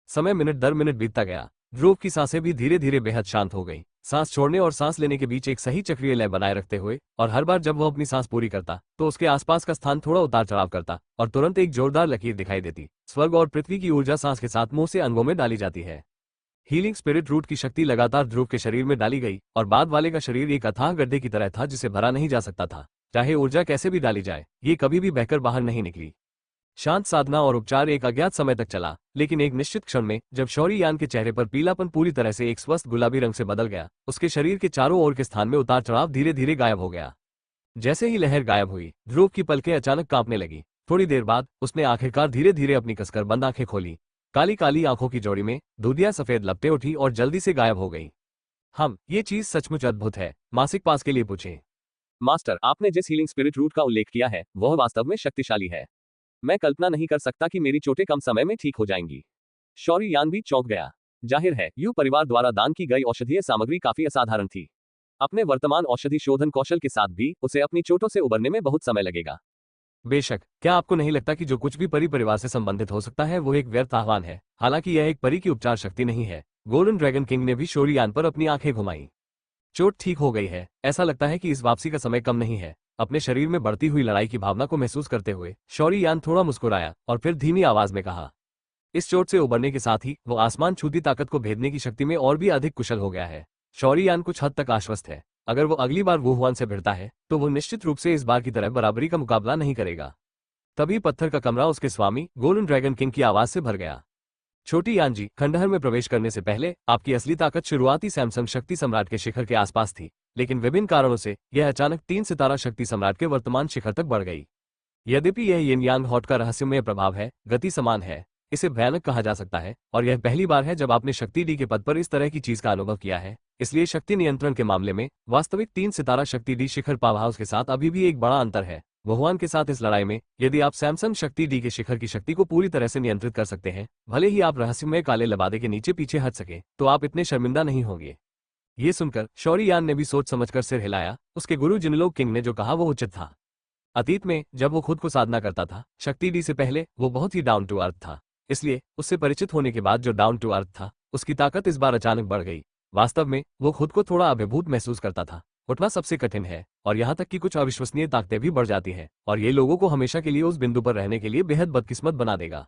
समय मिनट दर मिनट बीतता गया। ध्रुव की सांसें भी धीरे धीरे बेहद शांत हो गई, सांस छोड़ने और सांस लेने के बीच एक सही चक्रीय लय बनाए रखते हुए, और हर बार जब वह अपनी सांस पूरी करता तो उसके आसपास का स्थान थोड़ा उतार चढ़ाव करता और तुरंत एक जोरदार लकीर दिखाई देती। स्वर्ग और पृथ्वी की ऊर्जा सांस के साथ मुंह से अंगों में डाली जाती है। हीलिंग स्पिरिट रूट की शक्ति लगातार ध्रुव के शरीर में डाली गई और बाद वाले का शरीर एक अथाह गड्ढे की तरह था जिसे भरा नहीं जा सकता था। चाहे ऊर्जा कैसे भी डाली जाए, ये कभी भी बहकर बाहर नहीं निकली। शांत साधना और उपचार एक अज्ञात समय तक चला, लेकिन एक निश्चित क्षण में जब शौरी यान के चेहरे पर पीलापन पूरी तरह से एक स्वस्थ गुलाबी रंग से बदल गया, उसके शरीर के चारों ओर के स्थान में उतार चढ़ाव धीरे धीरे गायब हो गया। जैसे ही लहर गायब हुई, ध्रुव की पलकें अचानक कांपने लगी। थोड़ी देर बाद उसने आखिरकार धीरे धीरे अपनी कसकर बंद आंखें खोली। काली काली आंखों की जोड़ी में दूधिया सफेद लपटें उठी और जल्दी से गायब हो गई। ये चीज सचमुच अद्भुत है, मासिक पास के लिए पूछे। मास्टर, आपने जिस हीलिंग स्पिरिट रूट का उल्लेख किया है वह वास्तव में शक्तिशाली है। मैं कल्पना नहीं कर सकता कि मेरी चोटें कम समय में ठीक हो जाएंगी। शौरी यान भी चौंक गया। जाहिर है, यू परिवार द्वारा दान की गई औषधीय सामग्री काफी असाधारण थी। अपने वर्तमान औषधि शोधन कौशल के साथ भी उसे अपनी चोटों से उबरने में बहुत समय लगेगा। बेशक, क्या आपको नहीं लगता कि जो कुछ भी परी परिवार से संबंधित हो सकता है वो एक व्यर्थ आह्वान है? हालांकि यह एक परी की उपचार शक्ति नहीं है। गोल्डन ड्रैगन किंग ने भी शोरियान पर अपनी आंखें घुमाई। चोट ठीक हो गई है, ऐसा लगता है कि इस वापसी का समय कम नहीं है। अपने शरीर में बढ़ती हुई लड़ाई की भावना को महसूस करते हुए शौर्ययान थोड़ा मुस्कुराया और फिर धीमी आवाज में कहा। इस चोट से उबरने के साथ ही वो आसमान छूती ताकत को भेदने की शक्ति में और भी अधिक कुशल हो गया है। शौर्ययान कुछ हद तक आश्वस्त है। अगर वो अगली बार वुहुआन से भिड़ता है तो वो निश्चित रूप से इस बार की तरह बराबरी का मुकाबला नहीं करेगा। तभी पत्थर का कमरा उसके स्वामी गोल्डन ड्रैगन किंग की आवाज से भर गया। छोटी यान जी, खंडहर में प्रवेश करने से पहले आपकी असली ताकत शुरुआती सैमसंग शक्ति सम्राट के शिखर के आसपास थी, लेकिन विभिन्न कारणों से यह अचानक 3 सितारा शक्ति सम्राट के वर्तमान शिखर तक बढ़ गई। यद्यपि यह यिन यांग हॉट का रहस्यमय प्रभाव है, गति समान है, इसे भयानक कहा जा सकता है, और यह पहली बार है जब आपने शक्ति डी के पद पर इस तरह की चीज का अनुभव किया है। इसलिए शक्ति नियंत्रण के मामले में वास्तविक 3 सितारा शक्ति डी शिखर पावरहाउस के साथ अभी भी एक बड़ा अंतर है। वुहुआन के साथ इस लड़ाई में यदि आप सैमसंग शक्ति डी के शिखर की शक्ति को पूरी तरह से नियंत्रित कर सकते हैं, भले ही आप रहस्यमय काले लबादे के नीचे पीछे हट सके, तो आप इतने शर्मिंदा नहीं होंगे। ये सुनकर शौर्ययान ने भी सोच समझकर सिर हिलाया। उसके गुरु जिनलोक किंग ने जो कहा वो उचित था। अतीत में जब वो खुद को साधना करता था, शक्ति डी से पहले वो बहुत ही डाउन टू अर्थ था। इसलिए उससे परिचित होने के बाद जो डाउन टू अर्थ था, उसकी ताकत इस बार अचानक बढ़ गई। वास्तव में वो खुद को थोड़ा अभिभूत महसूस करता था। उठना सबसे कठिन है, और यहाँ तक कि कुछ अविश्वसनीय ताकतें भी बढ़ जाती हैं, और ये लोगों को हमेशा के लिए उस बिंदु पर रहने के लिए बेहद बदकिस्मत बना देगा।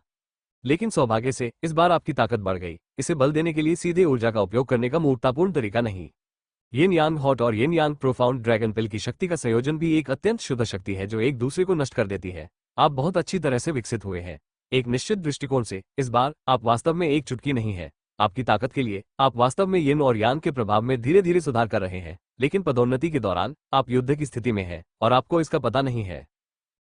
लेकिन सौभाग्य से इस बार आपकी ताकत बढ़ गई। इसे बल देने के लिए सीधे ऊर्जा का उपयोग करने का मूर्खतापूर्ण तरीका नहीं। यिन यांग हॉट और यिन यांग प्रोफाउंड ड्रैगन पिल की शक्ति का संयोजन भी एक अत्यंत शुद्ध शक्ति है जो एक दूसरे को नष्ट कर देती है। आप बहुत अच्छी तरह से विकसित हुए हैं। एक निश्चित दृष्टिकोण से इस बार आप वास्तव में एक चुटकी नहीं है। आपकी ताकत के लिए आप वास्तव में यिन और यांग के प्रभाव में धीरे धीरे सुधार कर रहे हैं, लेकिन पदोन्नति के दौरान आप युद्ध की स्थिति में हैं और आपको इसका पता नहीं है।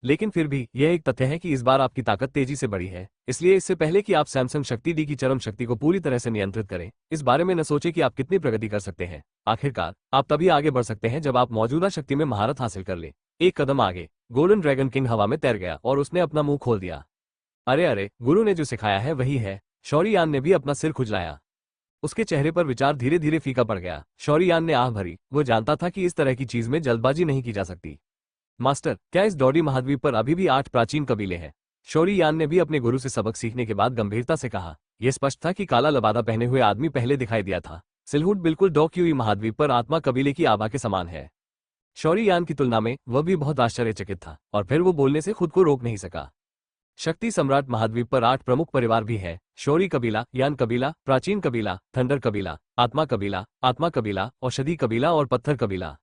लेकिन फिर भी यह एक तथ्य है कि इस बार आपकी ताकत तेजी से बढ़ी है। इसलिए इससे पहले कि आप सैमसंग शक्ति डी की चरम शक्ति को पूरी तरह से नियंत्रित करें, इस बारे में न सोचें कि आप कितनी प्रगति कर सकते हैं। आखिरकार आप तभी आगे बढ़ सकते हैं जब आप मौजूदा शक्ति में महारत हासिल कर ले। एक कदम आगे गोल्डन ड्रैगन किंग हवा में तैर गया और उसने अपना मुंह खोल दिया। अरे अरे, गुरु ने जो सिखाया है वही है। शौर्ययान ने भी अपना सिर खुजलाया। उसके चेहरे पर विचार धीरे धीरे फीका पड़ गया। शौर्ययान ने आह भरी। वो जानता था कि इस तरह की चीज में जल्दबाजी नहीं की जा सकती। मास्टर, क्या इस डॉडी महाद्वीप पर अभी भी 8 प्राचीन कबीले हैं? शौर्ययान ने भी अपने गुरु से सबक सीखने के बाद गंभीरता से कहा। यह स्पष्ट था कि काला लबादा पहने हुए आदमी पहले दिखाई दिया था। सिलहुट बिल्कुल डॉक्यूई महाद्वीप पर आत्मा कबीले की आभा के समान है। शौर्ययान की तुलना में वह भी बहुत आश्चर्यचकित था, और फिर वो बोलने से खुद को रोक नहीं सका। शक्ति सम्राट महाद्वीप पर 8 प्रमुख परिवार भी है। शौरी कबीला, यान कबीला, प्राचीन कबीला, थंडर कबीला, आत्मा कबीला, औषधि कबीला और पत्थर कबीला।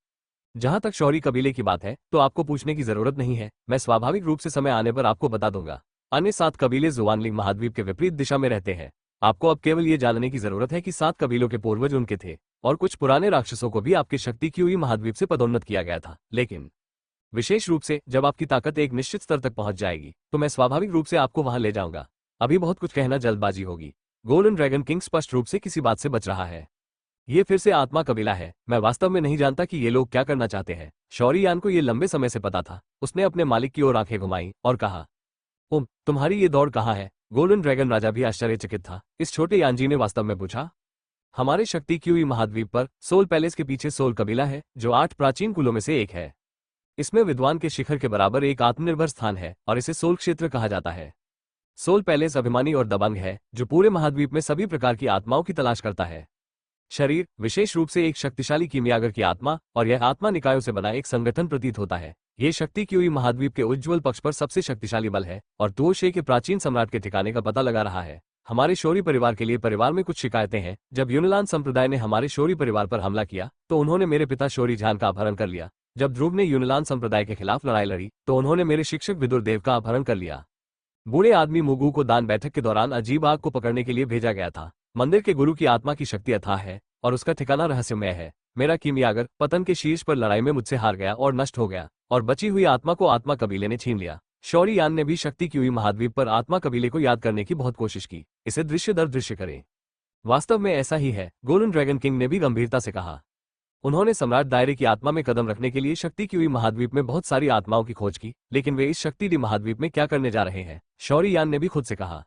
जहां तक शौरी कबीले की बात है तो आपको पूछने की जरूरत नहीं है। मैं स्वाभाविक रूप से समय आने पर आपको बता दूंगा। अन्य 7 कबीले जुवानलिंग महाद्वीप के विपरीत दिशा में रहते हैं। आपको अब केवल ये जानने की जरूरत है कि 7 कबीलों के पूर्वज उनके थे, और कुछ पुराने राक्षसों को भी आपके शक्ति क्यूई महाद्वीप से पदोन्नत किया गया था। लेकिन विशेष रूप से जब आपकी ताकत एक निश्चित स्तर तक पहुंच जाएगी तो मैं स्वाभाविक रूप से आपको वहां ले जाऊंगा। अभी बहुत कुछ कहना जल्दबाजी होगी। गोल्डन ड्रैगन किंग स्पष्ट रूप से किसी बात से बच रहा है। ये फिर से आत्मा कबीला है। मैं वास्तव में नहीं जानता कि ये लोग क्या करना चाहते हैं। शौर्ययान को ये लंबे समय से पता था। उसने अपने मालिक की ओर आंखें घुमाई और कहा, तुम्हारी ये दौड़ कहाँ है? गोल्डन ड्रैगन राजा भी आश्चर्यचकित था। इस छोटे यानजी ने वास्तव में पूछा। हमारे शक्ति क्यूई महाद्वीप पर सोल पैलेस के पीछे सोल कबीला है, जो 8 प्राचीन कुलों में से एक है। इसमें विद्वान के शिखर के बराबर एक आत्मनिर्भर स्थान है और इसे सोल क्षेत्र कहा जाता है। सोल पैलेस अभिमानी और दबंग है, जो पूरे महाद्वीप में सभी प्रकार की आत्माओं की तलाश करता है। शरीर विशेष रूप से एक शक्तिशाली कीमियागर की आत्मा, और यह आत्मा निकायों से बना एक संगठन प्रतीत होता है। ये शक्ति क्यूई महाद्वीप के उज्ज्वल पक्ष पर सबसे शक्तिशाली बल है और तुओशे के प्राचीन सम्राट के ठिकाने का पता लगा रहा है। हमारे शौरी परिवार के लिए परिवार में कुछ शिकायतें हैं। जब यूनलान संप्रदाय ने हमारे शौरी परिवार पर हमला किया तो उन्होंने मेरे पिता शौरी झान का अपहरण कर लिया। जब ध्रुव ने यूनलान संप्रदाय के खिलाफ लड़ाई लड़ी तो उन्होंने मेरे शिक्षक विदुर देव का अपहरण कर लिया। बूढ़े आदमी मुगू को दान बैठक के दौरान अजीब आग को पकड़ने के लिए भेजा गया था। मंदिर के गुरु की आत्मा की शक्ति अथाह है और उसका ठिकाना रहस्यमय है। मेरा कीमियागर पतन के शीर्ष पर लड़ाई में मुझसे हार गया और नष्ट हो गया, और बची हुई आत्मा को आत्मा कबीले ने छीन लिया। शौर्ययान ने भी शक्ति क्यूई महाद्वीप पर आत्मा कबीले को याद करने की बहुत कोशिश की। इसे दृश्य दर दृश्य करें। वास्तव में ऐसा ही है, गोल्डन ड्रैगन किंग ने भी गंभीरता से कहा। उन्होंने सम्राट दायरे की आत्मा में कदम रखने के लिए शक्ति क्यूई महाद्वीप में बहुत सारी आत्माओं की खोज की, लेकिन वे इस शक्ति डी महाद्वीप में क्या करने जा रहे हैं? शौर्ययान ने भी खुद से कहा।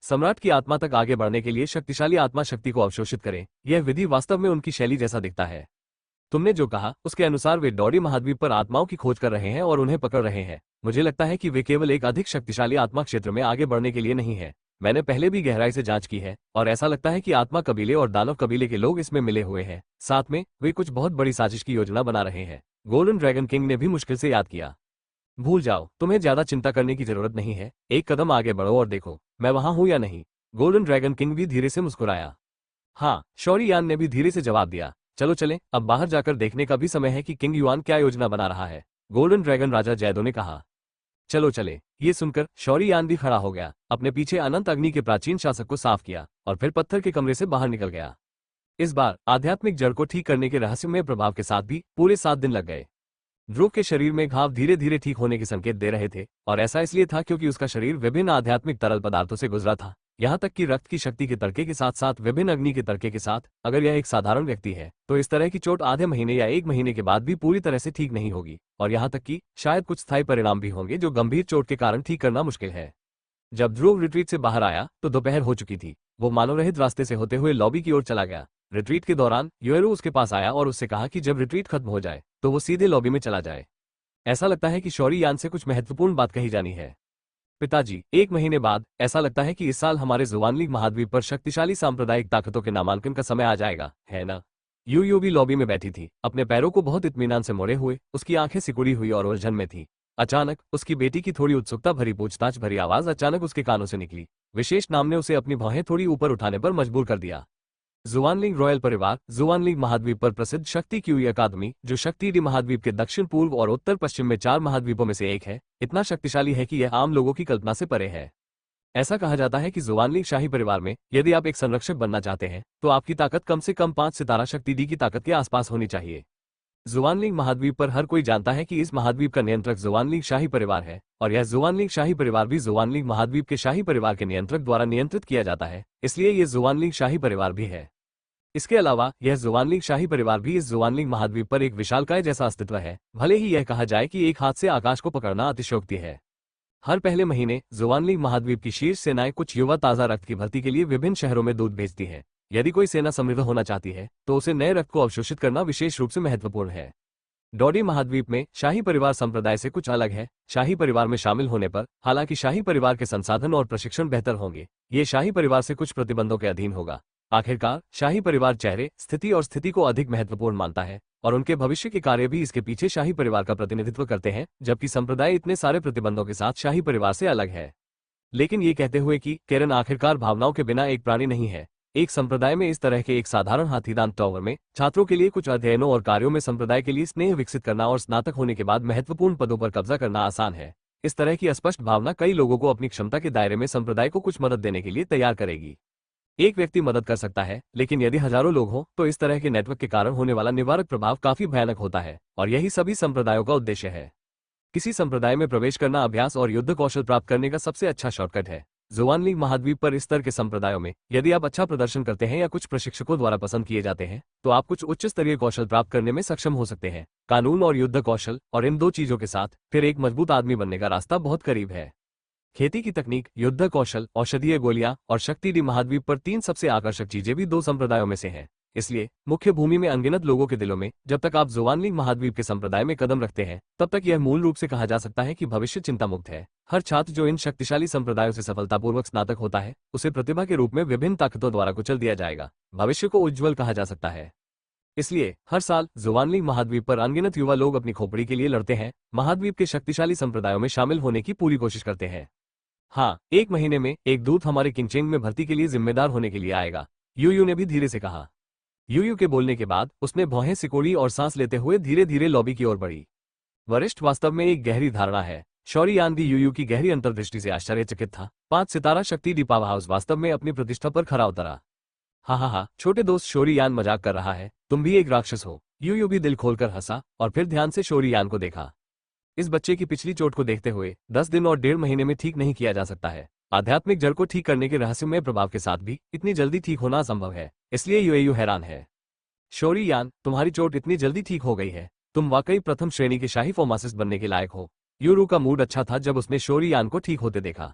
सम्राट की आत्मा तक आगे बढ़ने के लिए शक्तिशाली आत्मा शक्ति को अवशोषित करें। यह विधि वास्तव में उनकी शैली जैसा दिखता है। तुमने जो कहा उसके अनुसार वे डॉडी महाद्वीप पर आत्माओं की खोज कर रहे हैं और उन्हें पकड़ रहे हैं। मुझे लगता है कि वे केवल एक अधिक शक्तिशाली आत्मा क्षेत्र में आगे बढ़ने के लिए नहीं है। मैंने पहले भी गहराई से जांच की है और ऐसा लगता है कि आत्मा कबीले और दानव कबीले के लोग इसमें मिले हुए हैं। साथ में वे कुछ बहुत बड़ी साजिश की योजना बना रहे हैं। गोल्डन ड्रैगन किंग ने भी मुश्किल से याद किया। भूल जाओ, तुम्हें ज्यादा चिंता करने की जरूरत नहीं है। एक कदम आगे बढ़ो और देखो मैं वहां हूं या नहीं। गोल्डन ड्रैगन किंग भी धीरे से मुस्कुराया। हाँ, शौरी यान ने भी धीरे से जवाब दिया। चलो चलें, अब बाहर जाकर देखने का भी समय है कि किंग युआन क्या योजना बना रहा है। गोल्डन ड्रैगन राजा जैदो ने कहा। चलो चले। ये सुनकर शौरी यान भी खड़ा हो गया, अपने पीछे अनंत अग्नि के प्राचीन शासक को साफ किया और फिर पत्थर के कमरे से बाहर निकल गया। इस बार आध्यात्मिक जड़ को ठीक करने के रहस्यमय प्रभाव के साथ भी पूरे 7 दिन लग गए। ध्रुव के शरीर में घाव धीरे धीरे ठीक होने के संकेत दे रहे थे और ऐसा इसलिए था क्योंकि उसका शरीर विभिन्न आध्यात्मिक तरल पदार्थों से गुजरा था, यहाँ तक कि रक्त की शक्ति के तड़के के साथ साथ विभिन्न अग्नि के तड़के के साथ। अगर यह एक साधारण व्यक्ति है तो इस तरह की चोट आधे महीने या 1 महीने के बाद भी पूरी तरह से ठीक नहीं होगी और यहाँ तक कि शायद कुछ स्थायी परिणाम भी होंगे जो गंभीर चोट के कारण ठीक करना मुश्किल है। जब ध्रुव रिट्रीट से बाहर आया तो दोपहर हो चुकी थी। वो मानव रहित रास्ते से होते हुए लॉबी की ओर चला गया। रिट्रीट के दौरान योएरू उसके पास आया और उससे कहा कि जब रिट्रीट खत्म हो जाए तो वो सीधे लॉबी में चला जाए। ऐसा लगता है कि शौरी यान से कुछ महत्वपूर्ण बात कही जानी है। पिताजी, 1 महीने बाद ऐसा लगता है कि इस साल हमारे जुवानलीग महाद्वीप पर शक्तिशाली सांप्रदायिक ताकतों के नामांकन का समय आ जाएगा, है ना? यू भी लॉबी में बैठी थी, अपने पैरों को बहुत इत्मीनान से मोड़े हुए। उसकी आंखें सिकुड़ी हुई और उलझन में थी। अचानक उसकी बेटी की थोड़ी उत्सुकता भरी पूछताछ भरी आवाज अचानक उसके कानों से निकली। विशेष नाम ने उसे अपनी भौहें थोड़ी ऊपर उठाने पर मजबूर कर दिया। जुवानलिंग रॉयल परिवार जुवानलिंग महाद्वीप पर प्रसिद्ध शक्ति क्यूई अकादमी, जो शक्ति डी महाद्वीप के दक्षिण पूर्व और उत्तर पश्चिम में 4 महाद्वीपों में से एक है, इतना शक्तिशाली है कि यह आम लोगों की कल्पना से परे है। ऐसा कहा जाता है कि जुवानलिंग शाही परिवार में यदि आप एक संरक्षक बनना चाहते हैं तो आपकी ताकत कम से कम 5 सितारा शक्ति डी की ताकत के आसपास होनी चाहिए। जुवानलिंग महाद्वीप पर हर कोई जानता है कि इस महाद्वीप का नियंत्रक जुवानलिंग शाही परिवार है और यह जुवानलिंग शाही परिवार भी जुवानलिंग महाद्वीप के शाही परिवार के नियंत्रक द्वारा नियंत्रित किया जाता है, इसलिए ये जुवानलिंग शाही परिवार भी है। इसके अलावा यह जुवानलिंग शाही परिवार भी इस जुवानलिंग महाद्वीप पर एक विशालकाय जैसा अस्तित्व है, भले ही यह कहा जाए कि एक हाथ से आकाश को पकड़ना अतिशयोक्ति है। हर पहले महीने जुवानलिंग महाद्वीप की शीर्ष सेनाएं कुछ युवा ताजा रक्त की भर्ती के लिए विभिन्न शहरों में दूध भेजती है। यदि कोई सेना समृद्ध होना चाहती है तो उसे नए रक्त को अवशोषित करना विशेष रूप से महत्वपूर्ण है। डॉडी महाद्वीप में शाही परिवार संप्रदाय से कुछ अलग है। शाही परिवार में शामिल होने पर हालांकि शाही परिवार के संसाधन और प्रशिक्षण बेहतर होंगे, ये शाही परिवार से कुछ प्रतिबंधों के अधीन होगा। आखिरकार शाही परिवार चेहरे, स्थिति और स्थिति को अधिक महत्वपूर्ण मानता है और उनके भविष्य के कार्य भी इसके पीछे शाही परिवार का प्रतिनिधित्व करते हैं, जबकि संप्रदाय इतने सारे प्रतिबंधों के साथ शाही परिवार से अलग है। लेकिन ये कहते हुए कि केरन आखिरकार भावनाओं के बिना एक प्राणी नहीं है। एक संप्रदाय में इस तरह के एक साधारण हाथीदांत टावर में छात्रों के लिए कुछ अध्ययनों और कार्यों में संप्रदाय के लिए स्नेह विकसित करना और स्नातक होने के बाद महत्वपूर्ण पदों पर कब्जा करना आसान है। इस तरह की अस्पष्ट भावना कई लोगों को अपनी क्षमता के दायरे में संप्रदाय को कुछ मदद देने के लिए तैयार करेगी। एक व्यक्ति मदद कर सकता है, लेकिन यदि हजारों लोग हों तो इस तरह के नेटवर्क के कारण होने वाला निवारक प्रभाव काफी भयानक होता है और यही सभी संप्रदायों का उद्देश्य है। किसी संप्रदाय में प्रवेश करना अभ्यास और युद्ध कौशल प्राप्त करने का सबसे अच्छा शॉर्टकट है। जुवानलिंग महाद्वीप पर इस स्तर के संप्रदायों में यदि आप अच्छा प्रदर्शन करते हैं या कुछ प्रशिक्षकों द्वारा पसंद किए जाते हैं तो आप कुछ उच्च स्तरीय कौशल प्राप्त करने में सक्षम हो सकते हैं। कानून और युद्ध कौशल, और इन 2 चीजों के साथ फिर एक मजबूत आदमी बनने का रास्ता बहुत करीब है। खेती की तकनीक, युद्ध कौशल, औषधीय गोलियां और शक्ति डी महाद्वीप पर 3 सबसे आकर्षक चीजें भी 2 संप्रदायों में से हैं। इसलिए मुख्य भूमि में अनगिनत लोगों के दिलों में जब तक आप जुवानलिंग महाद्वीप के संप्रदाय में कदम रखते हैं तब तक यह मूल रूप से कहा जा सकता है कि भविष्य चिंता मुक्त है। हर छात्र जो इन शक्तिशाली संप्रदायों से सफलतापूर्वक स्नातक होता है उसे प्रतिभा के रूप में विभिन्न ताकतों द्वारा कुचल दिया जाएगा। भविष्य को उज्ज्वल कहा जा सकता है। इसलिए हर साल जुवानलिंग महाद्वीप पर अनगिनत युवा लोग अपनी खोपड़ी के लिए लड़ते हैं, महाद्वीप के शक्तिशाली संप्रदायों में शामिल होने की पूरी कोशिश करते हैं। हाँ, 1 महीने में एक दूत हमारे किंगचेंग में भर्ती के लिए जिम्मेदार होने के लिए आएगा, यूयू ने भी धीरे से कहा। यूयू के बोलने के बाद उसने भौहें सिकोड़ी और सांस लेते हुए धीरे धीरे लॉबी की ओर बढ़ी। वरिष्ठ वास्तव में एक गहरी धारणा है। शौरी यान भी यूयू की गहरी अंतर्दृष्टि से आश्चर्यचकित था। 5 सितारा शक्ति डी पावर हाउस वास्तव में अपनी प्रतिष्ठा पर खरा उतरा। हाँ, छोटे दोस्त, शौरी यान मजाक कर रहा है, तुम भी एक राक्षस हो। यूयू भी दिल खोलकर हंसा और फिर ध्यान से शौरी यान को देखा। इस बच्चे की पिछली चोट को देखते हुए 10 दिन और 1.5 महीने में ठीक नहीं किया जा सकता है। आध्यात्मिक जड़ को ठीक करने के रहस्यमय प्रभाव के साथ भी इतनी जल्दी ठीक होना असंभव है, इसलिए यूएयू हैरान है। शौरी यान, तुम्हारी चोट इतनी जल्दी ठीक हो गई है, तुम वाकई प्रथम श्रेणी के शाही फार्मासिस्ट बनने के लायक हो। यूरू का मूड अच्छा था जब उसने शौरी यान को ठीक होते देखा।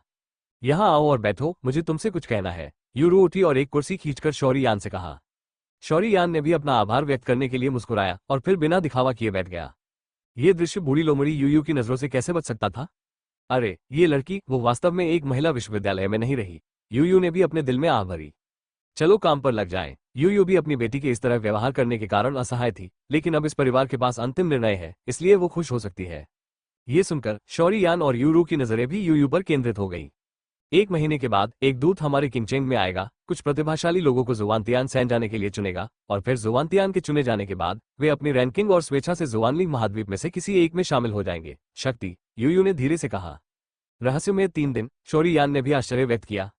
यहाँ आओ और बैठो, मुझे तुमसे कुछ कहना है। यूरू उठी और एक कुर्सी खींचकर शौरी यान से कहा। शौरी यान ने भी अपना आभार व्यक्त करने के लिए मुस्कुराया और फिर बिना दिखावा किए बैठ गया। ये दृश्य बूढ़ी लोमड़ी यूयू की नजरों से कैसे बच सकता था? अरे ये लड़की, वो वास्तव में एक महिला विश्वविद्यालय में नहीं रही। यूयू ने भी अपने दिल में आह भरी। चलो काम पर लग जाएं। यूयू भी अपनी बेटी के इस तरह व्यवहार करने के कारण असहाय थी, लेकिन अब इस परिवार के पास अंतिम निर्णय है, इसलिए वो खुश हो सकती है। ये सुनकर शौरी यान और यूरू की नजरें भी यूयू पर केंद्रित हो गई। 1 महीने के बाद एक दूत हमारे किंगचेंग में आएगा, कुछ प्रतिभाशाली लोगों को जुवानतियान सैन जाने के लिए चुनेगा, और फिर जुवानतियान के चुने जाने के बाद वे अपनी रैंकिंग और स्वेच्छा से जुवानलिंग महाद्वीप में से किसी एक में शामिल हो जाएंगे। शक्ति, यूयू ने धीरे से कहा। रहस्यमय 3 दिन, शौरी यान ने भी आश्चर्य व्यक्त किया।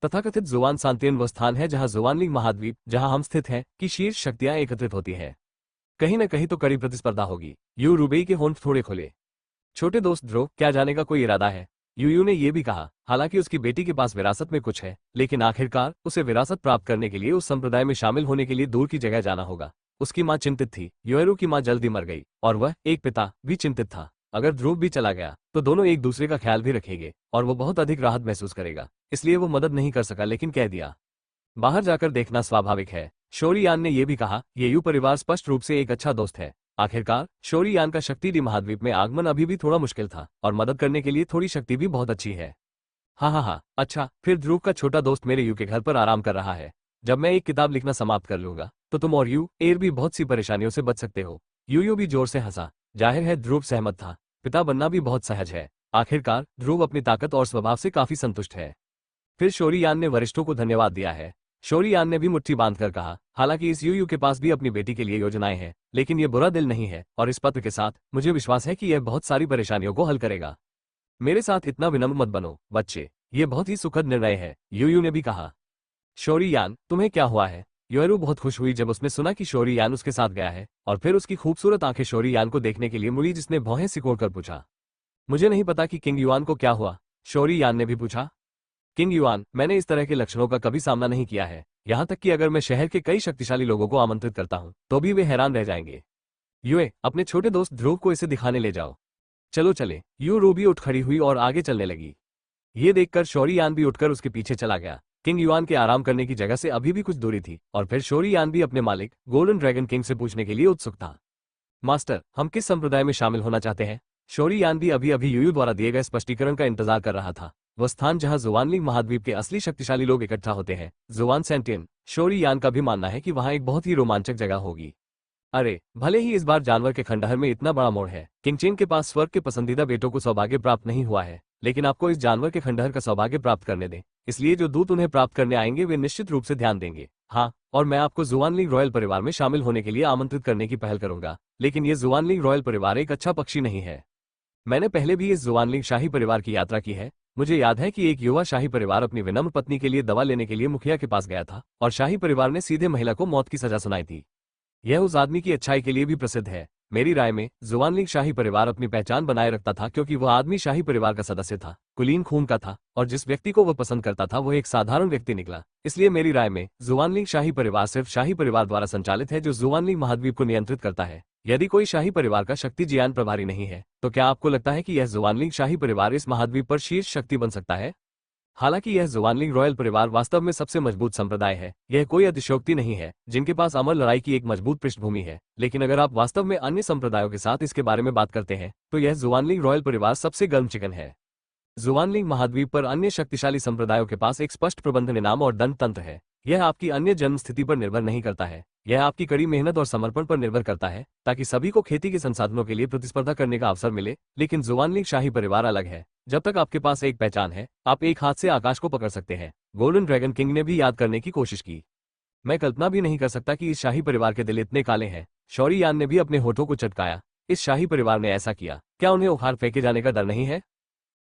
तथाकथित जुवान सांतियन वो स्थान है जहां जुवानलिंग महाद्वीप, जहां हम स्थित हैं, की शीर्ष शक्तियां एकत्रित होती है। कहीं न कहीं तो कड़ी प्रतिस्पर्धा होगी। यू रुबेई के होंठ थोड़े खुले। छोटे दोस्त ध्रुव, क्या जाने का कोई इरादा है? यूयू ने यह भी कहा। हालांकि उसकी बेटी के पास विरासत में कुछ है, लेकिन आखिरकार उसे विरासत प्राप्त करने के लिए उस संप्रदाय में शामिल होने के लिए दूर की जगह जाना होगा। उसकी मां चिंतित थी। योएरू की मां जल्दी मर गई, और वह एक पिता भी चिंतित था। अगर ध्रुव भी चला गया तो दोनों एक दूसरे का ख्याल भी रखेंगे, और वो बहुत अधिक राहत महसूस करेगा। इसलिए वो मदद नहीं कर सका, लेकिन कह दिया, बाहर जाकर देखना स्वाभाविक है। शौरी यान ने यह भी कहा, येयू परिवार स्पष्ट रूप से एक अच्छा दोस्त है। आखिरकार शौरी यान का शक्ति डी महाद्वीप में आगमन अभी भी थोड़ा मुश्किल था, और मदद करने के लिए थोड़ी शक्ति भी बहुत अच्छी है। हाँ, अच्छा, फिर ध्रुव का छोटा दोस्त मेरे यू के घर पर आराम कर रहा है। जब मैं एक किताब लिखना समाप्त कर लूंगा तो तुम और यू एर भी बहुत सी परेशानियों से बच सकते हो। यूयू भी जोर से हंसा। जाहिर है ध्रुव सहमत था। पिता बनना भी बहुत सहज है। आखिरकार ध्रुव अपनी ताकत और स्वभाव से काफी संतुष्ट है। फिर शौरी यान ने वरिष्ठों को धन्यवाद दिया है। शौरी यान ने भी मुट्ठी बांधकर कहा, हालांकि इस यूयू के पास भी अपनी बेटी के लिए योजनाएं हैं, लेकिन यह बुरा दिल नहीं है, और इस पत्र के साथ मुझे विश्वास है कि यह बहुत सारी परेशानियों को हल करेगा। मेरे साथ इतना विनम्र मत बनो बच्चे, ये बहुत ही सुखद निर्णय है, यूयू ने भी कहा। शौरी यान, तुम्हें क्या हुआ है? योएरू बहुत खुश हुई जब उसने सुना कि शौरी यान उसके साथ गया है, और फिर उसकी खूबसूरत आंखें शौरी यान को देखने के लिए मुड़ी, जिसने भौहें सिकोड़कर पूछा, मुझे नहीं पता कि किंग युआन को क्या हुआ। शौरी यान ने भी पूछा। किंग युआन, मैंने इस तरह के लक्षणों का कभी सामना नहीं किया है। यहां तक कि अगर मैं शहर के कई शक्तिशाली लोगों को आमंत्रित करता हूं तो भी वे हैरान रह जाएंगे। युए, अपने छोटे दोस्त ध्रुव को इसे दिखाने ले जाओ। चलो चले। यू रूबी उठ खड़ी हुई और आगे चलने लगी। ये देखकर शौरी यान भी उठकर उसके पीछे चला गया। किंग युआन के आराम करने की जगह से अभी भी कुछ दूरी थी, और फिर शौरी यान भी अपने मालिक गोल्डन ड्रैगन किंग से पूछने के लिए उत्सुक था, मास्टर, हम किस संप्रदाय में शामिल होना चाहते हैं? शौरी यान भी अभी अभी यूयू द्वारा दिए गए स्पष्टीकरण का इंतजार कर रहा था। वह स्थान जहां जुवानलिंग महाद्वीप के असली शक्तिशाली लोग इकट्ठा होते हैं, जुवान सेंटियन। शौरी यान का भी मानना है कि वहां एक बहुत ही रोमांचक जगह होगी। अरे, भले ही इस बार जानवर के खंडहर में इतना बड़ा मोड़ है, किंगचेन के पास स्वर्ग के पसंदीदा बेटों को सौभाग्य प्राप्त नहीं हुआ है, लेकिन आपको इस जानवर के खंडहर का सौभाग्य प्राप्त करने दें, इसलिए जो दूत उन्हें प्राप्त करने आएंगे वे निश्चित रूप से ध्यान देंगे। हाँ, और मैं आपको जुवानलिंग रॉयल परिवार में शामिल होने के लिए आमंत्रित करने की पहल करूंगा, लेकिन ये जुवानलिंग रॉयल परिवार एक अच्छा पक्षी नहीं है। मैंने पहले भी इस जुवानलिंग शाही परिवार की यात्रा की है। मुझे याद है कि एक युवा शाही परिवार अपनी विनम्र पत्नी के लिए दवा लेने के लिए मुखिया के पास गया था, और शाही परिवार ने सीधे महिला को मौत की सजा सुनाई थी। यह उस आदमी की अच्छाई के लिए भी प्रसिद्ध है। मेरी राय में जुवानलिंग शाही परिवार अपनी पहचान बनाए रखता था क्योंकि वह आदमी शाही परिवार का सदस्य था, कुलीन खून का था, और जिस व्यक्ति को वह पसंद करता था वह एक साधारण व्यक्ति निकला। इसलिए मेरी राय में जुवानलिंग शाही परिवार सिर्फ शाही परिवार द्वारा संचालित है, जो जुवानलिंग महाद्वीप को नियंत्रित करता है। यदि कोई शाही परिवार का शक्ति जियान प्रभारी नहीं है, तो क्या आपको लगता है कि यह जुवानलिंग शाही परिवार इस महाद्वीप पर शीर्ष शक्ति बन सकता है? हालांकि यह जुवानलिंग रॉयल परिवार वास्तव में सबसे मजबूत संप्रदाय है, यह कोई अतिशयोक्ति नहीं है, जिनके पास अमर लड़ाई की एक मजबूत पृष्ठभूमि है। लेकिन अगर आप वास्तव में अन्य संप्रदायों के साथ इसके बारे में बात करते हैं, तो यह जुवानलिंग रॉयल परिवार सबसे गर्म चिकन है। जुवानलिंग महाद्वीप पर अन्य शक्तिशाली संप्रदायों के पास एक स्पष्ट प्रबंधन इनाम और दंड तंत्र है। यह आपकी अन्य जन्म स्थिति पर निर्भर नहीं करता है, यह आपकी कड़ी मेहनत और समर्पण पर निर्भर करता है, ताकि सभी को खेती के संसाधनों के लिए प्रतिस्पर्धा करने का अवसर मिले। लेकिन जुवानलिंग शाही परिवार अलग है। जब तक आपके पास एक पहचान है, आप एक हाथ से आकाश को पकड़ सकते हैं। गोल्डन ड्रैगन किंग ने भी याद करने की कोशिश की। मैं कल्पना भी नहीं कर सकता कि इस शाही परिवार के दिल इतने काले हैं। शौरी यान ने भी अपने होठों को चटकाया। इस शाही परिवार ने ऐसा किया, क्या उन्हें उखाड़ फेंके जाने का डर नहीं है?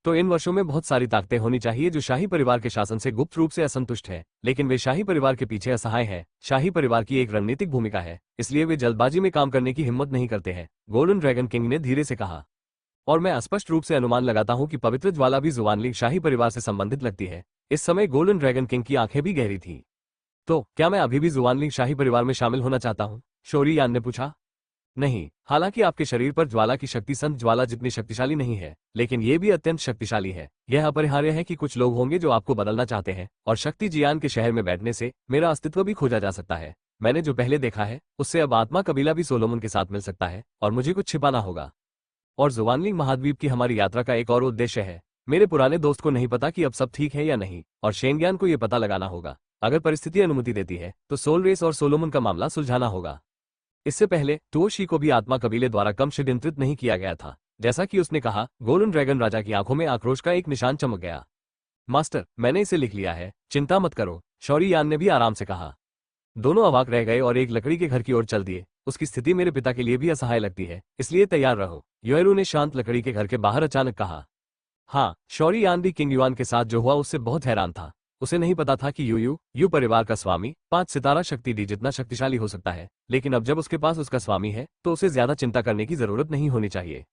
तो इन वर्षों में बहुत सारी ताकतें होनी चाहिए जो शाही परिवार के शासन से गुप्त रूप से असंतुष्ट है, लेकिन वे शाही परिवार के पीछे असहाय हैं। शाही परिवार की एक रणनीतिक भूमिका है, इसलिए वे जल्दबाजी में काम करने की हिम्मत नहीं करते हैं, गोल्डन ड्रैगन किंग ने धीरे से कहा। और मैं स्पष्ट रूप से अनुमान लगाता हूं कि पवित्र ज्वाला भी जुवानलिंग शाही परिवार से संबंधित लगती है। इस समय गोल्डन ड्रैगन किंग की आंखें भी गहरी थीं। तो क्या मैं अभी भी जुवानलिंग शाही परिवार में शामिल होना चाहता हूं? शौरी यान ने पूछा। नहीं, हालांकि आपके शरीर पर ज्वाला की शक्ति संत ज्वाला जितनी शक्तिशाली नहीं है, लेकिन यह भी अत्यंत शक्तिशाली है। यह अपरिहार्य है कि कुछ लोग होंगे जो आपको बदलना चाहते हैं, और शक्ति जियान के शहर में बैठने से मेरा अस्तित्व भी खोजा जा सकता है। मैंने जो पहले देखा है उससे अब आत्मा कबीला भी सोलोमन के साथ मिल सकता है और मुझे कुछ छिपाना होगा। और जुवानलिंग महाद्वीप की हमारी यात्रा का एक और उद्देश्य है। मेरे पुराने दोस्त को नहीं पता कि अब सब ठीक है या नहीं, और शेंगियान को यह पता लगाना होगा। अगर परिस्थिति अनुमति देती है तो सोल रेस और सोलोमन का मामला सुलझाना होगा। इससे पहले टोशी को भी आत्मा कबीले द्वारा कम षड्यंत्रित नहीं किया गया था। जैसा कि उसने कहा, गोल्डन ड्रैगन राजा की आंखों में आक्रोश का एक निशान चमक गया। मास्टर, मैंने इसे लिख लिया है, चिंता मत करो, शौरी यान ने भी आराम से कहा। दोनों अवाक रह गए और एक लकड़ी के घर की ओर चल दिए। उसकी स्थिति मेरे पिता के लिए भी असहाय लगती है, इसलिए तैयार रहो, योएरू ने शांत लकड़ी के घर के बाहर अचानक कहा। हाँ, शौरी यान भी किंग युआन के साथ जो हुआ उससे बहुत हैरान था। उसे नहीं पता था कि यू परिवार का स्वामी 5 सितारा शक्ति डी जितना शक्तिशाली हो सकता है, लेकिन अब जब उसके पास उसका स्वामी है तो उसे ज्यादा चिंता करने की जरूरत नहीं होनी चाहिए।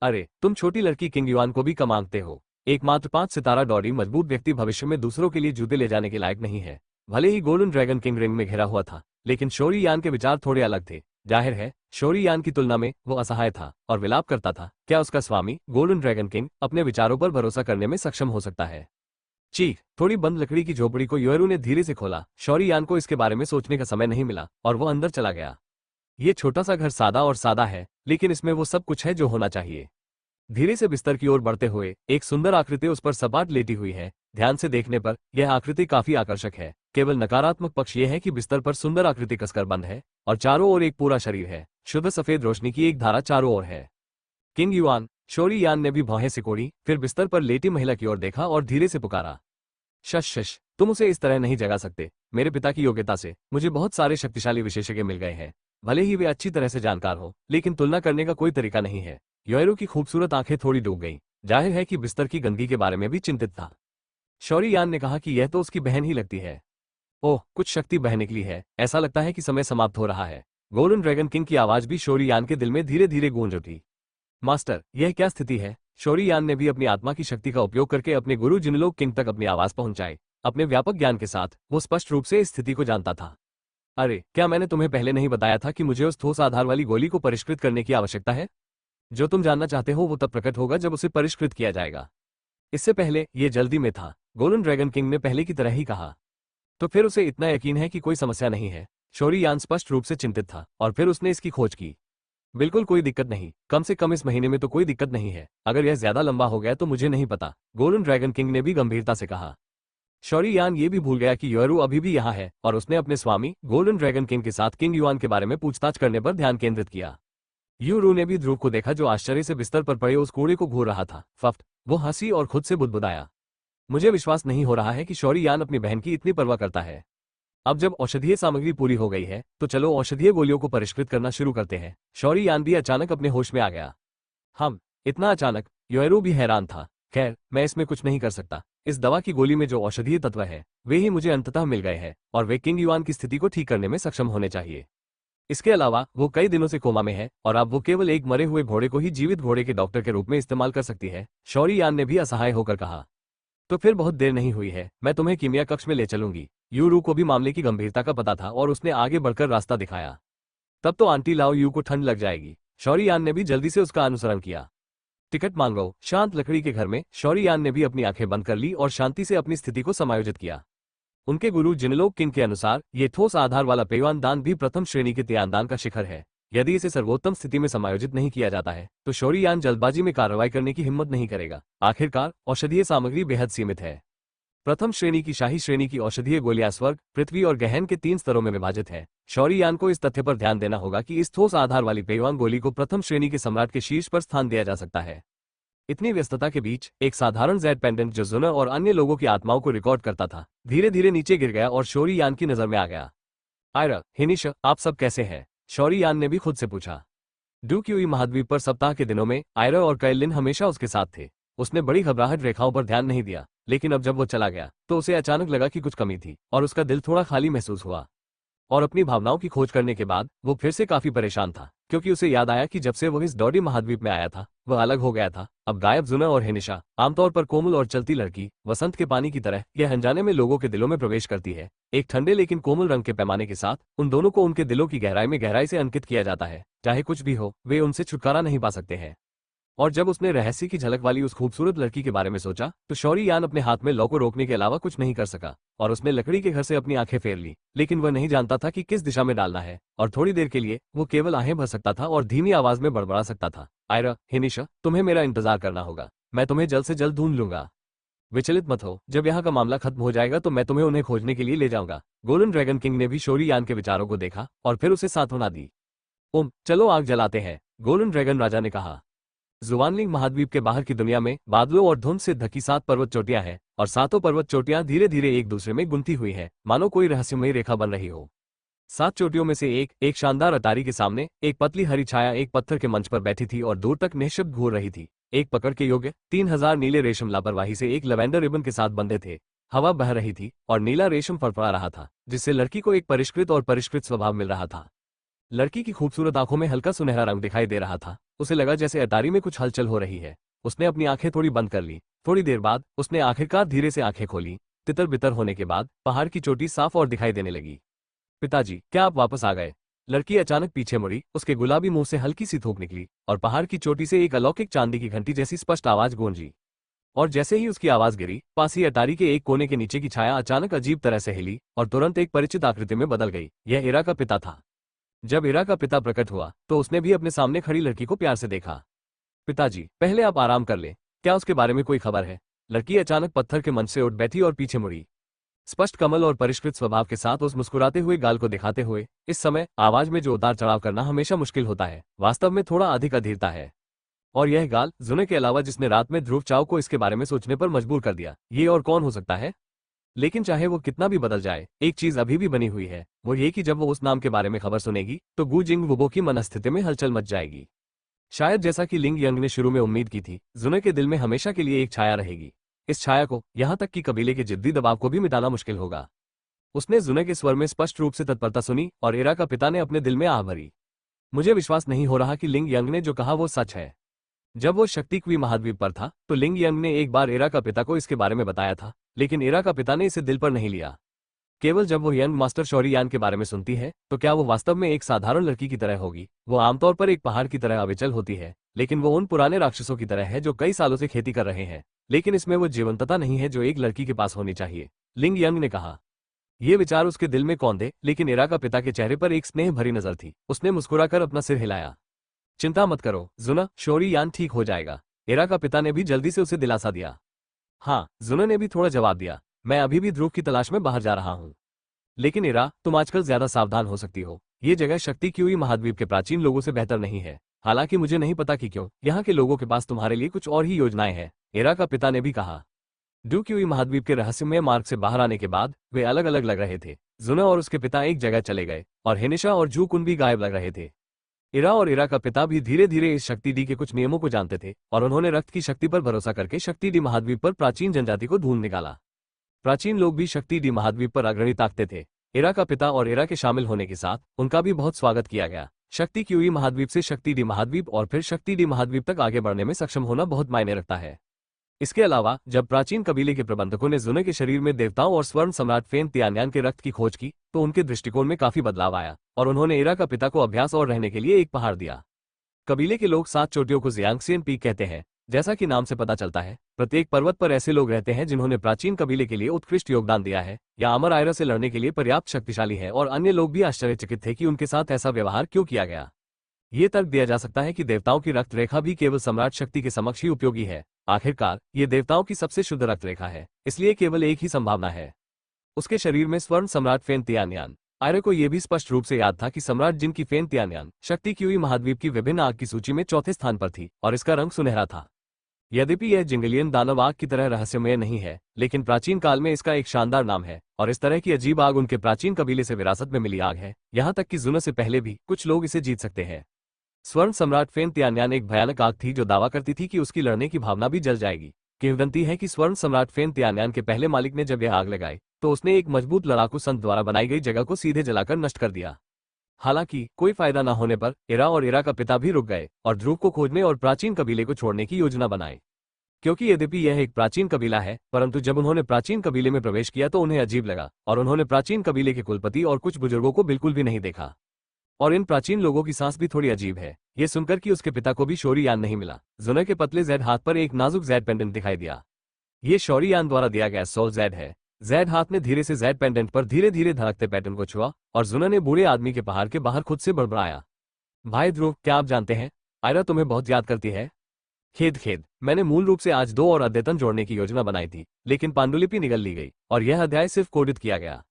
अरे, तुम छोटी लड़की किंग युआन को भी कम आंकते हो। एकमात्र 5 सितारा डॉरी मजबूत व्यक्ति भविष्य में दूसरों के लिए जूते ले जाने के लायक नहीं है। भले ही गोल्डन ड्रैगन किंग रिंग में घिरा हुआ था, लेकिन शौरी यान के विचार थोड़े अलग थे। जाहिर है, शौरी यान की तुलना में वो असहाय था और विलाप करता था। क्या उसका स्वामी गोल्डन ड्रैगन किंग अपने विचारों पर भरोसा करने में सक्षम हो सकता है? चीख। थोड़ी बंद लकड़ी की झोपड़ी को योएरू ने धीरे से खोला। शौरी यान को इसके बारे में सोचने का समय नहीं मिला और वो अंदर चला गया। ये छोटा सा घर सादा और सादा है, लेकिन इसमें वो सब कुछ है जो होना चाहिए। धीरे से बिस्तर की ओर बढ़ते हुए एक सुंदर आकृति उस पर सपाट लेटी हुई है। ध्यान से देखने पर यह आकृति काफी आकर्षक है। केवल नकारात्मक पक्ष यह है कि बिस्तर पर सुंदर आकृति कसकर बंद है और चारों ओर एक पूरा शरीर है। शुद्ध सफेद रोशनी की एक धारा चारों ओर है। किंग युआन, शौरी यान ने भी भौहें सिकोड़ी, फिर बिस्तर पर लेटी महिला की ओर देखा और धीरे से पुकारा। शश शश, तुम उसे इस तरह नहीं जगा सकते। मेरे पिता की योग्यता से मुझे बहुत सारे शक्तिशाली विशेषज्ञ मिल गए हैं। भले ही वे अच्छी तरह से जानकार हो, लेकिन तुलना करने का कोई तरीका नहीं है। योएरू की खूबसूरत आंखें थोड़ी डूब गईं। जाहिर है कि बिस्तर की गंदगी के बारे में भी चिंतित था। शौरी यान ने कहा कि यह तो उसकी बहन ही लगती है। ओह, कुछ शक्ति बह निकली है। ऐसा लगता है कि समय समाप्त हो रहा है। गोल्डन ड्रैगन किंग की आवाज भी शौरी यान के दिल में धीरे धीरे गूंज उठी। मास्टर, यह क्या स्थिति है? शौरी यान ने भी अपनी आत्मा की शक्ति का उपयोग करके अपने गुरु जिनलोक किंग तक अपनी आवाज पहुंचाई। अपने व्यापक ज्ञान के साथ वो स्पष्ट रूप से इस स्थिति को जानता था। अरे, क्या मैंने तुम्हें पहले नहीं बताया था कि मुझे उस ठोस आधार वाली गोली को परिष्कृत करने की आवश्यकता है? जो तुम जानना चाहते हो वो तब प्रकट होगा जब उसे परिष्कृत किया जाएगा। इससे पहले ये जल्दी में था, गोल्डन ड्रैगन किंग ने पहले की तरह ही कहा। तो फिर उसे इतना यकीन है कि कोई समस्या नहीं है? शौरी यान स्पष्ट रूप से चिंतित था और फिर उसने इसकी खोज की। बिल्कुल कोई दिक्कत नहीं, कम से कम इस महीने में तो कोई दिक्कत नहीं है। अगर यह ज्यादा लंबा हो गया तो मुझे नहीं पता, गोल्डन ड्रैगन किंग ने भी गंभीरता से कहा। शौरी यान ये भी भूल गया कि योएरू अभी भी यहाँ है और उसने अपने स्वामी गोल्डन ड्रैगन किंग के साथ किंग युआन के बारे में पूछताछ करने पर ध्यान केंद्रित किया। यूरू ने भी ध्रुव को देखा जो आश्चर्य से बिस्तर पर पड़े उस कूड़े को घूर रहा था। फफ्त, वो हंसी और खुद से बुदबुदाया। मुझे विश्वास नहीं हो रहा है कि शौरी यान अपनी बहन की इतनी परवाह करता है। अब जब औषधीय सामग्री पूरी हो गई है तो चलो औषधीय गोलियों को परिष्कृत करना शुरू करते हैं। शौरी यान भी अचानक अपने होश में आ गया। हम, इतना अचानक? योएरू भी हैरान था। खैर, मैं इसमें कुछ नहीं कर सकता। इस दवा की गोली में जो औषधीय तत्व है वे ही मुझे अंततः मिल गए हैं और वे किंग युआन की स्थिति को ठीक करने में सक्षम होने चाहिए। इसके अलावा वो कई दिनों से कोमा में है और अब वो केवल एक मरे हुए घोड़े को ही जीवित घोड़े के डॉक्टर के रूप में इस्तेमाल कर सकती है। शौरी यान ने भी असहाय होकर कहा। तो फिर बहुत देर नहीं हुई है, मैं तुम्हें कीमिया कक्ष में ले चलूंगी। यूरू को भी मामले की गंभीरता का पता था और उसने आगे बढ़कर रास्ता दिखाया। तब तो आंटी लाओ यू को ठंड लग जाएगी। शौरी यान ने भी जल्दी से उसका अनुसरण किया। टिकट मांगो। शांत लकड़ी के घर में शौरी यान ने भी अपनी आंखें बंद कर ली और शांति से अपनी स्थिति को समायोजित किया। उनके गुरु जिनलोक किंग के अनुसार ये ठोस आधार वाला पेयुआन दान भी प्रथम श्रेणी के त्यानदान का शिखर है। यदि इसे सर्वोत्तम स्थिति में समायोजित नहीं किया जाता है तो शौरी यान जल्दबाजी में कार्रवाई करने की हिम्मत नहीं करेगा। आखिरकार औषधीय सामग्री बेहद सीमित है। प्रथम श्रेणी की शाही श्रेणी की औषधीय गोलियां स्वर्ग, पृथ्वी और गहन के 3 स्तरों में विभाजित है। शौरी यान को इस तथ्य पर ध्यान देना होगा कि इस ठोस आधार वाली पेयुआन गोली को प्रथम श्रेणी के सम्राट के शीर्ष पर स्थान दिया जा सकता है। इतनी व्यस्तता के बीच एक साधारण जेड पेंडेंट जो जुनर और अन्य लोगों की आत्माओं को रिकॉर्ड करता था धीरे धीरे नीचे गिर गया और शौरी यान की नजर में आ गया। आयरा, हिनिश, आप सब कैसे हैं? शौरी यान ने भी खुद से पूछा। डूक्यूई महाद्वीप पर सप्ताह के दिनों में आयरा और कैलिन हमेशा उसके साथ थे। उसने बड़ी घबराहट रेखाओं पर ध्यान नहीं दिया, लेकिन अब जब वो चला गया तो उसे अचानक लगा कि कुछ कमी थी और उसका दिल थोड़ा खाली महसूस हुआ। और अपनी भावनाओं की खोज करने के बाद वो फिर से काफी परेशान था, क्योंकि उसे याद आया कि जब से वो इस डॉडी महाद्वीप में आया था वह अलग हो गया था। अब गायब जुना और हिनिशा, आमतौर पर कोमल और चलती लड़की, वसंत के पानी की तरह यह अनजाने में लोगों के दिलों में प्रवेश करती है। एक ठंडे लेकिन कोमल रंग के पैमाने के साथ उन दोनों को उनके दिलों की गहराई में गहराई से अंकित किया जाता है। चाहे कुछ भी हो, वे उनसे छुटकारा नहीं पा सकते हैं। और जब उसने रहस्य की झलक वाली उस खूबसूरत लड़की के बारे में सोचा तो शौरी यान अपने हाथ में लौ को रोकने के अलावा कुछ नहीं कर सका और उसने लकड़ी के घर से अपनी आंखें फेर ली, लेकिन वह नहीं जानता था कि किस दिशा में डालना है और थोड़ी देर के लिए वो केवल आहें भर सकता था और धीमी आवाज में बड़बड़ा सकता था, आयरा, हिनिशा, तुम्हें मेरा इंतजार करना होगा, मैं तुम्हें जल्द से जल्द ढूंढ लूंगा। विचलित मत हो, जब यहाँ का मामला खत्म हो जाएगा तो मैं तुम्हें उन्हें खोजने के लिए ले जाऊंगा। गोल्डन ड्रैगन किंग ने भी शौरी यान के विचारों को देखा और फिर उसे सांत्वना दी। चलो आग जलाते हैं, गोल्डन ड्रैगन राजा ने कहा। जुवानलिंग महाद्वीप के बाहर की दुनिया में बादलों और धुंध से ढकी 7 पर्वत चोटियां हैं और सातों पर्वत चोटियां धीरे धीरे एक दूसरे में गुंथी हुई हैं, मानो कोई रहस्यमयी रेखा बन रही हो। 7 चोटियों में से एक शानदार अटारी के सामने एक पतली हरी छाया एक पत्थर के मंच पर बैठी थी और दूर तक निःशब्द घूर रही थी। एक पकड़ के योग्य 3000 नीले रेशम लापरवाही से एक लवेंडर रिबन के साथ बंधे थे। हवा बह रही थी और नीला रेशम फड़फड़ा रहा था, जिससे लड़की को एक परिष्कृत स्वभाव मिल रहा था। लड़की की खूबसूरत आंखों में हल्का सुनहरा रंग दिखाई दे रहा था। उसे लगा जैसे अटारी में कुछ हलचल हो रही है। उसने अपनी आंखें थोड़ी बंद कर ली। थोड़ी देर बाद उसने आखिरकार धीरे से आंखें खोली। तितर बितर होने के बाद पहाड़ की चोटी साफ और दिखाई देने लगी। पिताजी, क्या आप वापस आ गए? लड़की अचानक पीछे मुड़ी, उसके गुलाबी मुंह से हल्की सी थूक निकली और पहाड़ की चोटी से एक अलौकिक चांदी की घंटी जैसी स्पष्ट आवाज गूंजी। और जैसे ही उसकी आवाज गिरी, पास ही अटारी के एक कोने के नीचे की छाया अचानक अजीब तरह से हिली और तुरंत एक परिचित आकृति में बदल गई। यह इरा का पिता था। जब इरा का पिता प्रकट हुआ तो उसने भी अपने सामने खड़ी लड़की को प्यार से देखा। पिताजी, पहले आप आराम कर ले, क्या उसके बारे में कोई खबर है? लड़की अचानक पत्थर के मंच से उठ बैठी और पीछे मुड़ी, स्पष्ट कमल और परिष्कृत स्वभाव के साथ उस मुस्कुराते हुए गाल को दिखाते हुए। इस समय आवाज में जो उतार चढ़ाव करना हमेशा मुश्किल होता है, वास्तव में थोड़ा अधिक अधीरता है। और यह गाल जुने के अलावा जिसने रात में ध्रुव चाव को इसके बारे में सोचने पर मजबूर कर दिया, ये और कौन हो सकता है? लेकिन चाहे वो कितना भी बदल जाए, एक चीज अभी भी बनी हुई है, वो ये कि जब वो उस नाम के बारे में खबर सुनेगी तो गु जिंग वुबो की मनस्थिति में हलचल मच जाएगी। शायद जैसा कि लिंग यंग ने शुरू में उम्मीद की थी, जुने के दिल में हमेशा के लिए एक छाया रहेगी। इस छाया को, यहाँ तक कि कबीले के जिद्दी दबाव को भी मिटाना मुश्किल होगा। उसने जुने के स्वर में स्पष्ट रूप से तत्परता सुनी और इरा का पिता ने अपने दिल में आह भरी। मुझे विश्वास नहीं हो रहा कि लिंग यंग ने जो कहा वो सच है। जब वो शक्ति क्वी महाद्वीप पर था तो लिंग यंग ने एक बार इरा का पिता को इसके बारे में बताया था, लेकिन इरा का पिता ने इसे दिल पर नहीं लिया। केवल जब वो यंग मास्टर शौरी यान के बारे में सुनती है तो क्या वो वास्तव में एक साधारण लड़की की तरह होगी? वो आमतौर पर एक पहाड़ की तरह अविचल होती है, लेकिन वो उन पुराने राक्षसों की तरह है जो कई सालों से खेती कर रहे हैं, लेकिन इसमें वो जीवंतता नहीं है जो एक लड़की के पास होनी चाहिए, लिंग यंग ने कहा। ये विचार उसके दिल में कौंधे, लेकिन इरा का पिता के चेहरे पर एक स्नेह भरी नजर थी। उसने मुस्कुराकर अपना सिर हिलाया। चिंता मत करो जुना, शौरी यान ठीक हो जाएगा। इरा का पिता ने भी जल्दी से उसे दिलासा दिया। हाँ, जुना ने भी थोड़ा जवाब दिया। मैं अभी भी ध्रुव की तलाश में बाहर जा रहा हूँ। लेकिन इरा, तुम आजकल ज्यादा सावधान हो सकती हो। ये जगह शक्ति क्यूई महाद्वीप के प्राचीन लोगों से बेहतर नहीं है। हालांकि मुझे नहीं पता कि क्यों यहाँ के लोगों के पास तुम्हारे लिए कुछ और ही योजनाएं हैं, इरा का पिता ने भी कहा। डू क्यूई महाद्वीप के रहस्यमय मार्ग से बाहर आने के बाद वे अलग अलग लग रहे थे। जुना और उसके पिता एक जगह चले गए और हिनिशा और जू कुन भी गायब लग रहे थे। इरा और इरा का पिता भी धीरे धीरे इस शक्ति डी के कुछ नियमों को जानते थे और उन्होंने रक्त की शक्ति पर भरोसा करके शक्ति डी महाद्वीप पर प्राचीन जनजाति को ढूंढ निकाला। प्राचीन लोग भी शक्ति डी महाद्वीप पर अग्रणी ताकते थे। इरा का पिता और इरा के शामिल होने के साथ उनका भी बहुत स्वागत किया गया। शक्ति क्यूई महाद्वीप से शक्ति डी महाद्वीप और फिर शक्ति डी महाद्वीप तक आगे बढ़ने में सक्षम होना बहुत मायने रखता है। इसके अलावा जब प्राचीन कबीले के प्रबंधकों ने जुने के शरीर में देवताओं और स्वर्ण सम्राट फेन तियान्यान के रक्त की खोज की तो उनके दृष्टिकोण में काफी बदलाव आया और उन्होंने इरा का पिता को अभ्यास और रहने के लिए एक पहाड़ दिया। कबीले के लोग 7 चोटियों को जियांगसियन पीक कहते हैं। जैसा कि नाम से पता चलता है, प्रत्येक पर्वत पर ऐसे लोग रहते हैं जिन्होंने प्राचीन कबीले के लिए उत्कृष्ट योगदान दिया है या अमर आयरा से लड़ने के लिए पर्याप्त शक्तिशाली है, और अन्य लोग भी आश्चर्यचकित थे कि उनके साथ ऐसा व्यवहार क्यों किया गया। ये तर्क दिया जा सकता है कि देवताओं की रक्त रेखा भी केवल सम्राट शक्ति के समक्ष ही उपयोगी है। आखिरकार ये देवताओं की सबसे शुद्ध रक्त रेखा है, इसलिए केवल एक ही संभावना है। उसके शरीर में स्वर्ण सम्राट फेन तियान्यान। आयरा को यह भी स्पष्ट रूप से याद था कि सम्राट जिनकी फेन तियान्यान शक्ति क्यूई महाद्वीप की विभिन्न आग की सूची में चौथे स्थान पर थी और इसका रंग सुनहरा था। यद्यपि यह जिंगलियन दानव आग की तरह रहस्यमय नहीं है, लेकिन प्राचीन काल में इसका एक शानदार नाम है और इस तरह की अजीब आग उनके प्राचीन कबीले से विरासत में मिली आग है। यहाँ तक कि जुना से पहले भी कुछ लोग इसे जीत सकते हैं। स्वर्ण सम्राट फेन तियान्यान एक भयानक आग थी जो दावा करती थी कि उसकी लड़ने की भावना भी जल जाएगी। किंवदंती है कि स्वर्ण सम्राट फेन तियान्यान के पहले मालिक ने जब यह आग लगाई तो उसने एक मजबूत लड़ाकू संत द्वारा बनाई गई जगह को सीधे जलाकर नष्ट कर दिया। हालांकि कोई फायदा न होने पर इरा और इरा का पिता भी रुक गए और ध्रुव को खोजने और प्राचीन कबीले को छोड़ने की योजना बनाई। क्योंकि यद्यपि यह एक प्राचीन कबीला है, परंतु जब उन्होंने प्राचीन कबीले में प्रवेश किया तो उन्हें अजीब लगा और उन्होंने प्राचीन कबीले के कुलपति और कुछ बुजुर्गों को बिल्कुल भी नहीं देखा। और इन प्राचीन लोगों की सांस भी थोड़ी अजीब है। ये सुनकर कि उसके पिता को भी शोरीयान नहीं मिला, जुनर के पतले जैड हाथ पर एक नाजुक जैड पेंडेंट दिखाई दिया। ये शोरीयान द्वारा दिया गया सोल जैड है। जैड हाथ में धीरे से जैड पेंडेंट पर धीरे धीरे धड़कते पैटर्न को छुआ और जुनर ने बूढ़े आदमी के पहाड़ के बाहर खुद से बड़बड़ाया, भाई ध्रुव, क्या आप जानते हैं, आयरा तुम्हें बहुत याद करती है। खेद खेद, मैंने मूल रूप से आज 2 और अद्यतन जोड़ने की योजना बनाई थी, लेकिन पांडुलिपि निगल ली गई और यह अध्याय सिर्फ कोडित किया गया।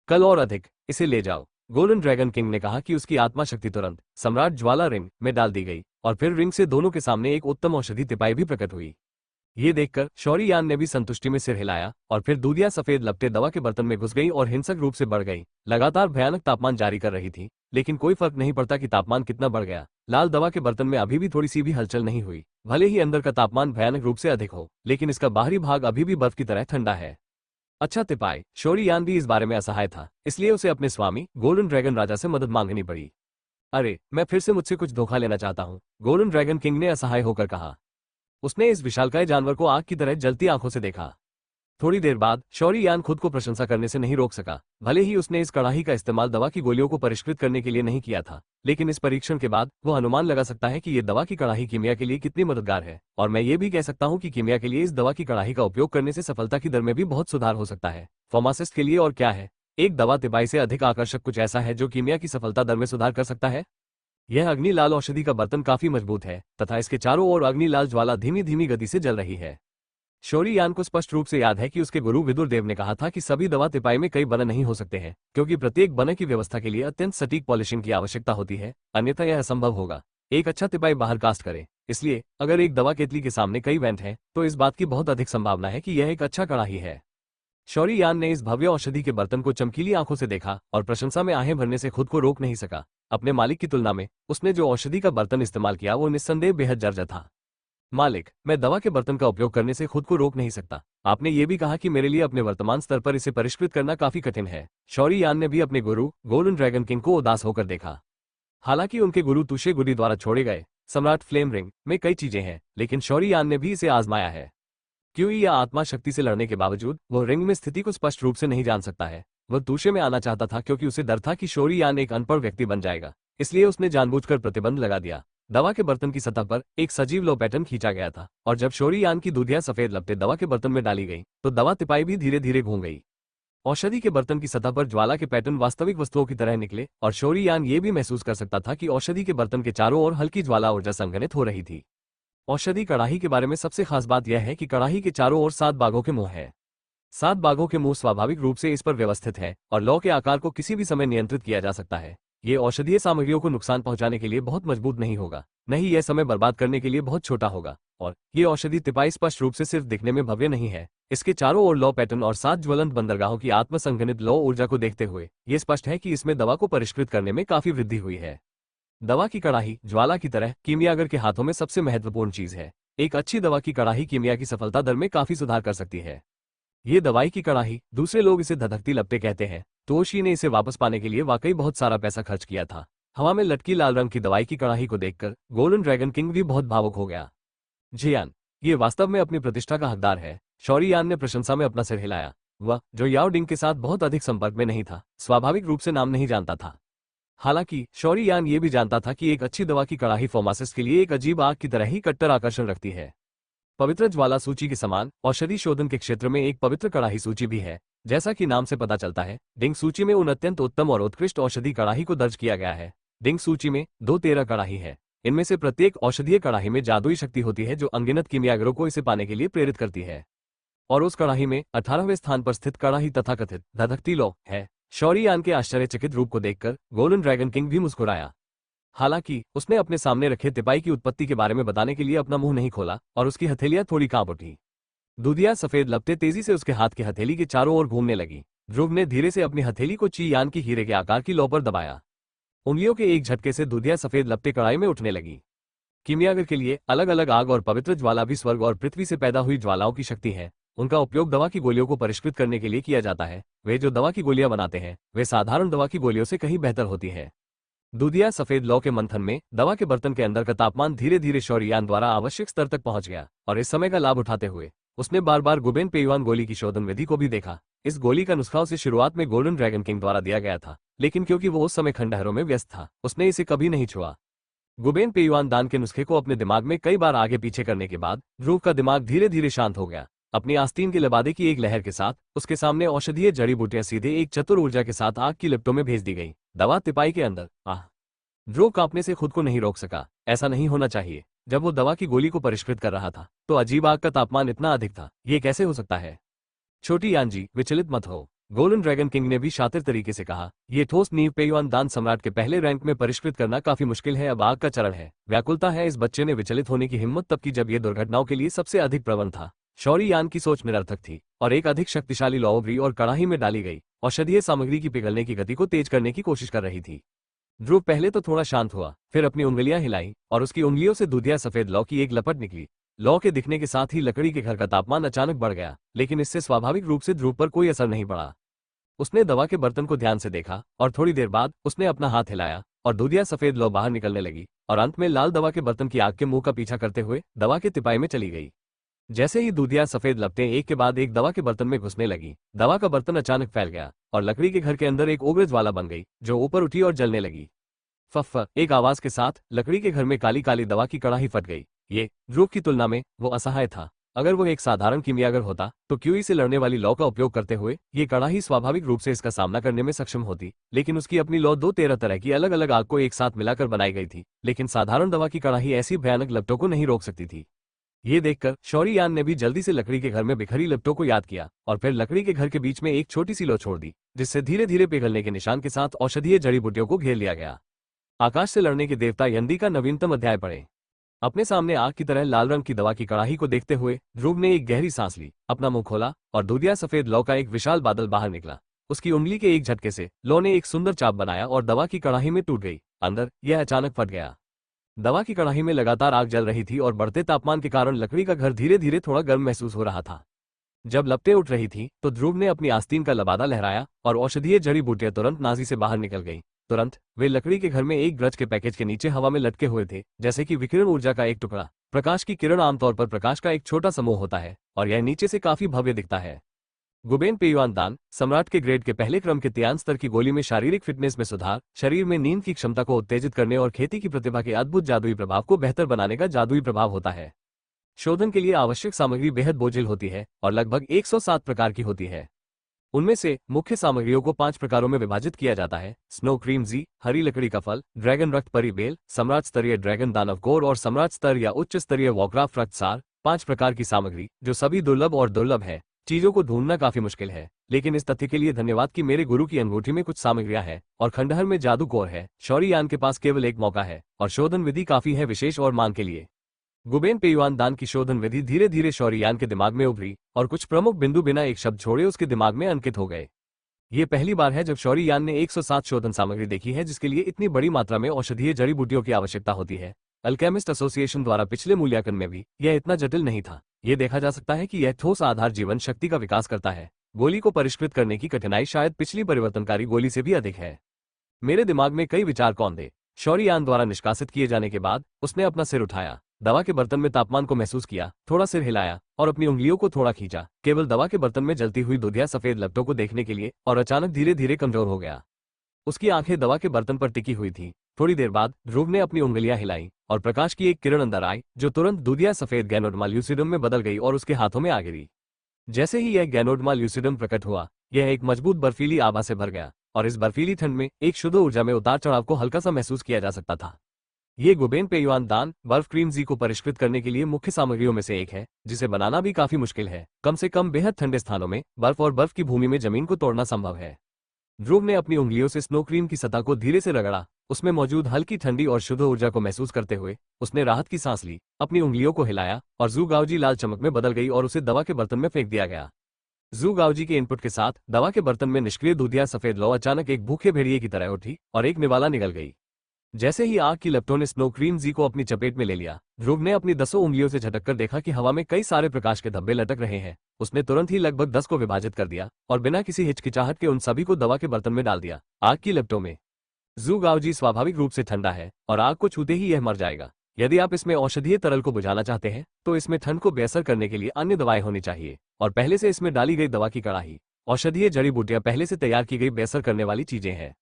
कल और अधिक, इसे ले जाओ। गोल्डन ड्रैगन किंग ने कहा कि उसकी आत्मा शक्ति तुरंत सम्राट ज्वाला रिंग में डाल दी गई और फिर रिंग से दोनों के सामने एक उत्तम औषधि तिपाई भी प्रकट हुई। ये देखकर शौर्ययान ने भी संतुष्टि में सिर हिलाया और फिर दूधिया सफेद लपटे दवा के बर्तन में घुस गई और हिंसक रूप से बढ़ गई। लगातार भयानक तापमान जारी कर रही थी, लेकिन कोई फर्क नहीं पड़ता कि तापमान कितना बढ़ गया। लाल दवा के बर्तन में अभी भी थोड़ी सी भी हलचल नहीं हुई। भले ही अंदर का तापमान भयानक रूप से अधिक हो, लेकिन इसका बाहरी भाग अभी भी बर्फ की तरह ठंडा है। अच्छा तिपाई, शौर्ययान भी इस बारे में असहाय था, इसलिए उसे अपने स्वामी गोल्डन ड्रैगन राजा से मदद मांगनी पड़ी। अरे, मैं फिर से मुझसे कुछ धोखा लेना चाहता हूँ, गोल्डन ड्रैगन किंग ने असहाय होकर कहा। उसने इस विशालकाय जानवर को आग की तरह जलती आंखों से देखा। थोड़ी देर बाद शौर्ययान खुद को प्रशंसा करने से नहीं रोक सका। भले ही उसने इस कड़ाही का इस्तेमाल दवा की गोलियों को परिष्कृत करने के लिए नहीं किया था, लेकिन इस परीक्षण के बाद वो अनुमान लगा सकता है कि ये दवा की कड़ाही कीमिया के लिए कितनी मददगार है। और मैं ये भी कह सकता हूँ कि कीमिया के लिए इस दवा की कड़ाही का उपयोग करने से सफलता की दर में भी बहुत सुधार हो सकता है। फार्मासिस्ट के लिए और क्या है, एक दवा तिपाई से अधिक आकर्षक कुछ ऐसा है जो कीमिया की सफलता दर में सुधार कर सकता है। यह अग्नि लाल औषधि का बर्तन काफी मजबूत है तथा इसके चारों ओर अग्नि लाल ज्वाला धीमी धीमी गति से जल रही है। शौर्ययान को स्पष्ट रूप से याद है कि उसके गुरु विदुर देव ने कहा था कि सभी दवा तिपाई में कई बने नहीं हो सकते हैं, क्योंकि प्रत्येक बने की व्यवस्था के लिए अत्यंत सटीक पॉलिशिंग की आवश्यकता होती है, अन्यथा यह असंभव होगा। एक अच्छा तिपाई बाहर कास्ट करे। इसलिए अगर एक दवा केतली के सामने कई वेंट हैं, तो इस बात की बहुत अधिक संभावना है कि यह एक अच्छा कड़ाही है। शौर्ययान ने इस भव्य औषधि के बर्तन को चमकीली आंखों से देखा और प्रशंसा में आहें भरने से खुद को रोक नहीं सका। अपने मालिक की तुलना में उसने जो औषधि का बर्तन इस्तेमाल किया वो निस्संदेह बेहद जर्जर था। मालिक, मैं दवा के बर्तन का उपयोग करने से खुद को रोक नहीं सकता। आपने ये भी कहा कि मेरे लिए अपने वर्तमान स्तर पर इसे परिष्कृत करना काफी कठिन है। शौर्ययान ने भी अपने गुरु गोल्डन ड्रैगन किंग को उदास होकर देखा। हालांकि उनके गुरु तुशे गुडी द्वारा छोड़े गए सम्राट फ्लेम रिंग में कई चीजें हैं, लेकिन शौर्ययान ने भी इसे आजमाया है। क्यों या आत्मा शक्ति से लड़ने के बावजूद वह रिंग में स्थिति को स्पष्ट रूप से नहीं जान सकता है। वह तूशे में आना चाहता था क्योंकि उसे डर था कि शौर्ययान एक अनपढ़ व्यक्ति बन जाएगा, इसलिए उसने जानबूझकर प्रतिबंध लगा दिया। दवा के बर्तन की सतह पर एक सजीव लो पैटर्न खींचा गया था और जब शौर्ययान की दूधिया सफेद लपटें दवा के बर्तन में डाली गई तो दवा तिपाई भी धीरे धीरे घूम गई। औषधि के बर्तन की सतह पर ज्वाला के पैटर्न वास्तविक वस्तुओं की तरह निकले और शौर्ययान ये भी महसूस कर सकता था कि औषधि के बर्तन के चारों ओर हल्की ज्वाला ऊर्जा संघनित हो रही थी। औषधि कड़ाही के बारे में सबसे खास बात यह है कि कड़ाही के चारों ओर 7 बाघों के मुंह है। 7 बाघों के मुंह स्वाभाविक रूप से इस पर व्यवस्थित है और लौ के आकार को किसी भी समय नियंत्रित किया जा सकता है। ये औषधीय सामग्रियों को नुकसान पहुंचाने के लिए बहुत मजबूत नहीं होगा, नहीं यह समय बर्बाद करने के लिए बहुत छोटा होगा। और ये औषधि तिपाई स्पष्ट रूप से सिर्फ दिखने में भव्य नहीं है। इसके चारों ओर लौ पैटर्न और 7 ज्वलंत बंदरगाहों की आत्मसंघनित लौ ऊर्जा को देखते हुए ये स्पष्ट है कि इसमें दवा को परिष्कृत करने में काफी वृद्धि हुई है। दवा की कड़ाही ज्वाला की तरह कीमियागर के हाथों में सबसे महत्वपूर्ण चीज है। एक अच्छी दवा की कड़ाही कीमिया की सफलता दर में काफी सुधार कर सकती है। ये दवाई की कड़ाही, दूसरे लोग इसे धधकती लपटें कहते हैं, तोशी ने इसे वापस पाने के लिए वाकई बहुत सारा पैसा खर्च किया था। हवा में लटकी लाल रंग की दवाई की कड़ाही को देखकर गोल्डन ड्रैगन किंग भी बहुत भावुक हो गया। जियान, ये वास्तव में अपनी प्रतिष्ठा का हकदार है। शौर्ययान ने प्रशंसा में अपना सिर हिलाया। वह, जो याओ डिंग के साथ बहुत अधिक संपर्क में नहीं था, स्वाभाविक रूप से नाम नहीं जानता था। हालांकि शौर्ययान ये भी जानता था कि एक अच्छी दवा की कड़ाही फार्मासिस्ट के लिए एक अजीब आग की तरह ही कट्टर आकर्षण रखती है। पवित्र ज्वाला सूची के समान औषधि शोधन के क्षेत्र में एक पवित्र कड़ाही सूची भी है। जैसा कि नाम से पता चलता है, डिंग सूची में उन अत्यंत उत्तम और उत्कृष्ट औषधि कड़ाही को दर्ज किया गया है। डिंग सूची में 213 कड़ाही है। इनमें से प्रत्येक औषधीय कड़ाही में जादुई शक्ति होती है जो अनगिनत कीमियागरों को इसे पाने के लिए प्रेरित करती है। और उस कड़ाही में 18वें स्थान पर स्थित कड़ाही तथाकथित धधकती लौ है। शौर्ययान के आश्चर्यचकित रूप को देखकर गोल्डन ड्रैगन किंग भी मुस्कुराया। हालांकि उसने अपने सामने रखे तिपाई की उत्पत्ति के बारे में बताने के लिए अपना मुंह नहीं खोला और उसकी हथेलियां थोड़ी कांप उठी। दूधिया सफेद लपटें तेजी से उसके हाथ की हथेली के चारों ओर घूमने लगी। ध्रुव ने धीरे से अपनी हथेली को ची यान की हीरे के आकार की लौ पर दबाया। उंगलियों के एक झटके से दूधिया सफेद लपटें कड़ाई में उठने लगी। कीमियागर के लिए अलग अलग आग और पवित्र ज्वाला भी स्वर्ग और पृथ्वी से पैदा हुई ज्वालाओं की शक्ति है। उनका उपयोग दवा की गोलियों को परिष्कृत करने के लिए किया जाता है। वे जो दवा की गोलियां बनाते हैं वे साधारण दवा की गोलियों से कहीं बेहतर होती है। दूधिया सफेद लौ के मंथन में दवा के बर्तन के अंदर का तापमान धीरे धीरे शौर्ययान द्वारा आवश्यक स्तर तक पहुंच गया और इस समय का लाभ उठाते हुए उसने बार बार गुबेन पेयुआन गोली की शोधन विधि को भी देखा। इस गोली का नुस्खा उसे शुरुआत में गोल्डन ड्रैगन किंग द्वारा दिया गया था, लेकिन क्योंकि वो उस समय खंडहरों में व्यस्त था, उसने इसे कभी नहीं छुआ। गुबेन पेयुआन दान के नुस्खे को अपने दिमाग में कई बार आगे पीछे करने के बाद ध्रुव का दिमाग धीरे धीरे शांत हो गया। अपनी आस्तीन के लबादे की एक लहर के साथ उसके सामने औषधीय जड़ी बूटियां सीधे एक चतुर ऊर्जा के साथ आग की लिपटों में भेज दी गई। दवा तिपाई के अंदर। ध्रुव कांपने से खुद को नहीं रोक सका। ऐसा नहीं होना चाहिए। जब वो दवा की गोली को परिष्कृत कर रहा था तो अजीब आग का तापमान इतना अधिक था। ये कैसे हो सकता है? छोटी यानजी, विचलित मत हो। गोल्डन ड्रैगन किंग ने भी शातिर तरीके से कहा, ये ठोस नींव पेयुआन दान सम्राट के पहले रैंक में परिष्कृत करना काफी मुश्किल है। अब आग का चरण है। व्याकुलता है। इस बच्चे ने विचलित होने की हिम्मत तब की जब ये दुर्घटनाओं के लिए सबसे अधिक प्रवण था। शौरी यान की सोच निरर्थक थी और एक अधिक शक्तिशाली लौवरी और कड़ाही में डाली गई औषधीय सामग्री की पिघलने की गति को तेज करने की कोशिश कर रही थी। ध्रुव पहले तो थोड़ा शांत हुआ, फिर अपनी उंगलियां हिलाई और उसकी उंगलियों से दूधिया सफेद लौ की एक लपट निकली। लौ के दिखने के साथ ही लकड़ी के घर का तापमान अचानक बढ़ गया, लेकिन इससे स्वाभाविक रूप से ध्रुव पर कोई असर नहीं पड़ा। उसने दवा के बर्तन को ध्यान से देखा और थोड़ी देर बाद उसने अपना हाथ हिलाया और दूधिया सफेद लौ बाहर निकलने लगी और अंत में लाल दवा के बर्तन की आग के मुंह का पीछा करते हुए दवा के तिपाई में चली गई। जैसे ही दूधिया सफेद लपटें एक के बाद एक दवा के बर्तन में घुसने लगी, दवा का बर्तन अचानक फैल गया और लकड़ी के घर के अंदर एक उग्र ज्वाला बन गई जो ऊपर उठी और जलने लगी। फफ एक आवाज के साथ लकड़ी के घर में काली काली दवा की कड़ाही फट गई। ये ध्रुव की तुलना में वो असहाय था। अगर वो एक साधारण कीमियागर होता तो क्यूई से लड़ने वाली लौ का उपयोग करते हुए ये कड़ाही स्वाभाविक रूप से इसका सामना करने में सक्षम होती, लेकिन उसकी अपनी लौ 13 तरह की अलग अलग आग को एक साथ मिलाकर बनाई गई थी। लेकिन साधारण दवा की कड़ाही ऐसी भयानक लपटों को नहीं रोक सकती थी। ये देखकर शौरी यान ने भी जल्दी से लकड़ी के घर में बिखरी लिपटों को याद किया और फिर लकड़ी के घर के बीच में एक छोटी सी लौ छोड़ दी, जिससे धीरे धीरे पिघलने के निशान के साथ औषधीय जड़ी बूटियों को घेर लिया गया। आकाश से लड़ने के देवता यंदी का नवीनतम अध्याय पढ़े। अपने सामने आग की तरह लाल रंग की दवा की कड़ाही को देखते हुए ध्रुव ने एक गहरी सांस ली, अपना मुंह खोला और दूधिया सफेद लौ का एक विशाल बादल बाहर निकला। उसकी उंगली के एक झटके से लौ ने एक सुंदर चाप बनाया और दवा की कड़ाही में टूट गई। अंदर यह अचानक फट गया। दवा की कड़ाही में लगातार आग जल रही थी और बढ़ते तापमान के कारण लकड़ी का घर धीरे धीरे थोड़ा गर्म महसूस हो रहा था। जब लपटें उठ रही थी तो ध्रुव ने अपनी आस्तीन का लबादा लहराया और औषधीय जड़ी बूटियां तुरंत नाजी से बाहर निकल गई। तुरंत वे लकड़ी के घर में एक ब्रज के पैकेज के नीचे हवा में लटके हुए थे, जैसे कि विकिरण ऊर्जा का एक टुकड़ा। प्रकाश की किरण आमतौर पर प्रकाश का एक छोटा समूह होता है और यह नीचे से काफी भव्य दिखता है। गुबेन पेयुआन दान सम्राट के ग्रेड के पहले क्रम के त्यान स्तर की गोली में शारीरिक फिटनेस में सुधार, शरीर में नींद की क्षमता को उत्तेजित करने और खेती की प्रतिभा के अद्भुत जादुई प्रभाव को बेहतर बनाने का जादुई प्रभाव होता है। शोधन के लिए आवश्यक सामग्री बेहद बोझिल होती है और लगभग 107 प्रकार की होती है। उनमें से मुख्य सामग्रियों को 5 प्रकारों में विभाजित किया जाता है: स्नो क्रीम जी, हरी लकड़ी का फल, ड्रैगन रक्त परी बेल, सम्राट स्तरीय ड्रैगन दानव कोर और सम्राट स्तर या उच्च स्तरीय वॉक्राफ्ट रक्त सार। 5 प्रकार की सामग्री जो सभी दुर्लभ और दुर्लभ है। चीजों को ढूंढना काफी मुश्किल है, लेकिन इस तथ्य के लिए धन्यवाद कि मेरे गुरु की अंगूठी में कुछ सामग्रियां हैं और खंडहर में जादू कोर है। शौरी यान के पास केवल एक मौका है और शोधन विधि काफी है विशेष और मांग के लिए। गुबेन पेयुआन दान की शोधन विधि धीरे धीरे शौरी यान के दिमाग में उभरी और कुछ प्रमुख बिंदु बिना एक शब्द छोड़े उसके दिमाग में अंकित हो गए। ये पहली बार है जब शौरी यान ने 107 शोधन सामग्री देखी है जिसके लिए इतनी बड़ी मात्रा में औषधीय जड़ी बूटियों की आवश्यकता होती है। अल्केमिस्ट एसोसिएशन द्वारा पिछले मूल्यांकन में भी यह इतना जटिल नहीं था। ये देखा जा सकता है कि यह ठोस आधार जीवन शक्ति का विकास करता है। गोली को परिष्कृत करने की कठिनाई शायद पिछली परिवर्तनकारी गोली से भी अधिक है। मेरे दिमाग में कई विचार कौन दे। शौरी यान द्वारा निष्कासित किए जाने के बाद उसने अपना सिर उठाया, दवा के बर्तन में तापमान को महसूस किया, थोड़ा सिर हिलाया और अपनी उंगलियों को थोड़ा खींचा, केवल दवा के बर्तन में जलती हुई दूधिया सफेद लपटों को देखने के लिए, और अचानक धीरे धीरे कमजोर हो गया। उसकी आंखें दवा के बर्तन पर टिकी हुई थी। थोड़ी देर बाद ध्रुव ने अपनी उंगलियां हिलाई और प्रकाश की एक किरण अंदर आई जो तुरंत दूधिया सफेद गैनोडमा ल्यूसिडम में बदल गई और उसके हाथों में आ गिरी। जैसे ही यह गैनोडमा ल्यूसिडम प्रकट हुआ, यह एक मजबूत बर्फीली आभा से भर गया और इस बर्फीली ठंड में एक शुद्ध ऊर्जा में उतार चढ़ाव को हल्का सा महसूस किया जा सकता था। ये गुबेन पेयुआन दान बर्फ क्रीम जी को परिष्कृत करने के लिए मुख्य सामग्रियों में से एक है, जिसे बनाना भी काफी मुश्किल है। कम से कम बेहद ठंडे स्थानों में बर्फ और बर्फ की भूमि में जमीन को तोड़ना संभव है। ध्रुव ने अपनी उंगलियों से स्नो क्रीम की सतह को धीरे से रगड़ा। उसमें मौजूद हल्की ठंडी और शुद्ध ऊर्जा को महसूस करते हुए उसने राहत की सांस ली, अपनी उंगलियों को हिलाया और जू गाओजी लाल चमक में बदल गई और उसे दवा के बर्तन में फेंक दिया गया। जू गाओजी के इनपुट के साथ दवा के बर्तन में निष्क्रिय दूधिया सफेद लौ अचानक एक भूखे भेड़िए की तरह उठी और एक निवाला निकल गई। जैसे ही आग की लपटों ने स्नो क्रीम जी को अपनी चपेट में ले लिया, ध्रुव ने अपनी 10 उंगलियों से झटक कर देखा कि हवा में कई सारे प्रकाश के धब्बे लटक रहे हैं। उसने तुरंत ही लगभग 10 को विभाजित कर दिया और बिना किसी हिचकिचाहट के उन सभी को दवा के बर्तन में डाल दिया। आग की लपटों में जू गाओजी स्वाभाविक रूप से ठंडा है और आग को छूते ही यह मर जाएगा। यदि आप इसमें औषधीय तरल को बुझाना चाहते हैं तो इसमें ठंड को बेअसर करने के लिए अन्य दवाएं होनी चाहिए और पहले से इसमें डाली गई दवा की कड़ाही, औषधीय जड़ी बूटियां पहले से तैयार की गई बेअसर करने वाली चीजें हैं।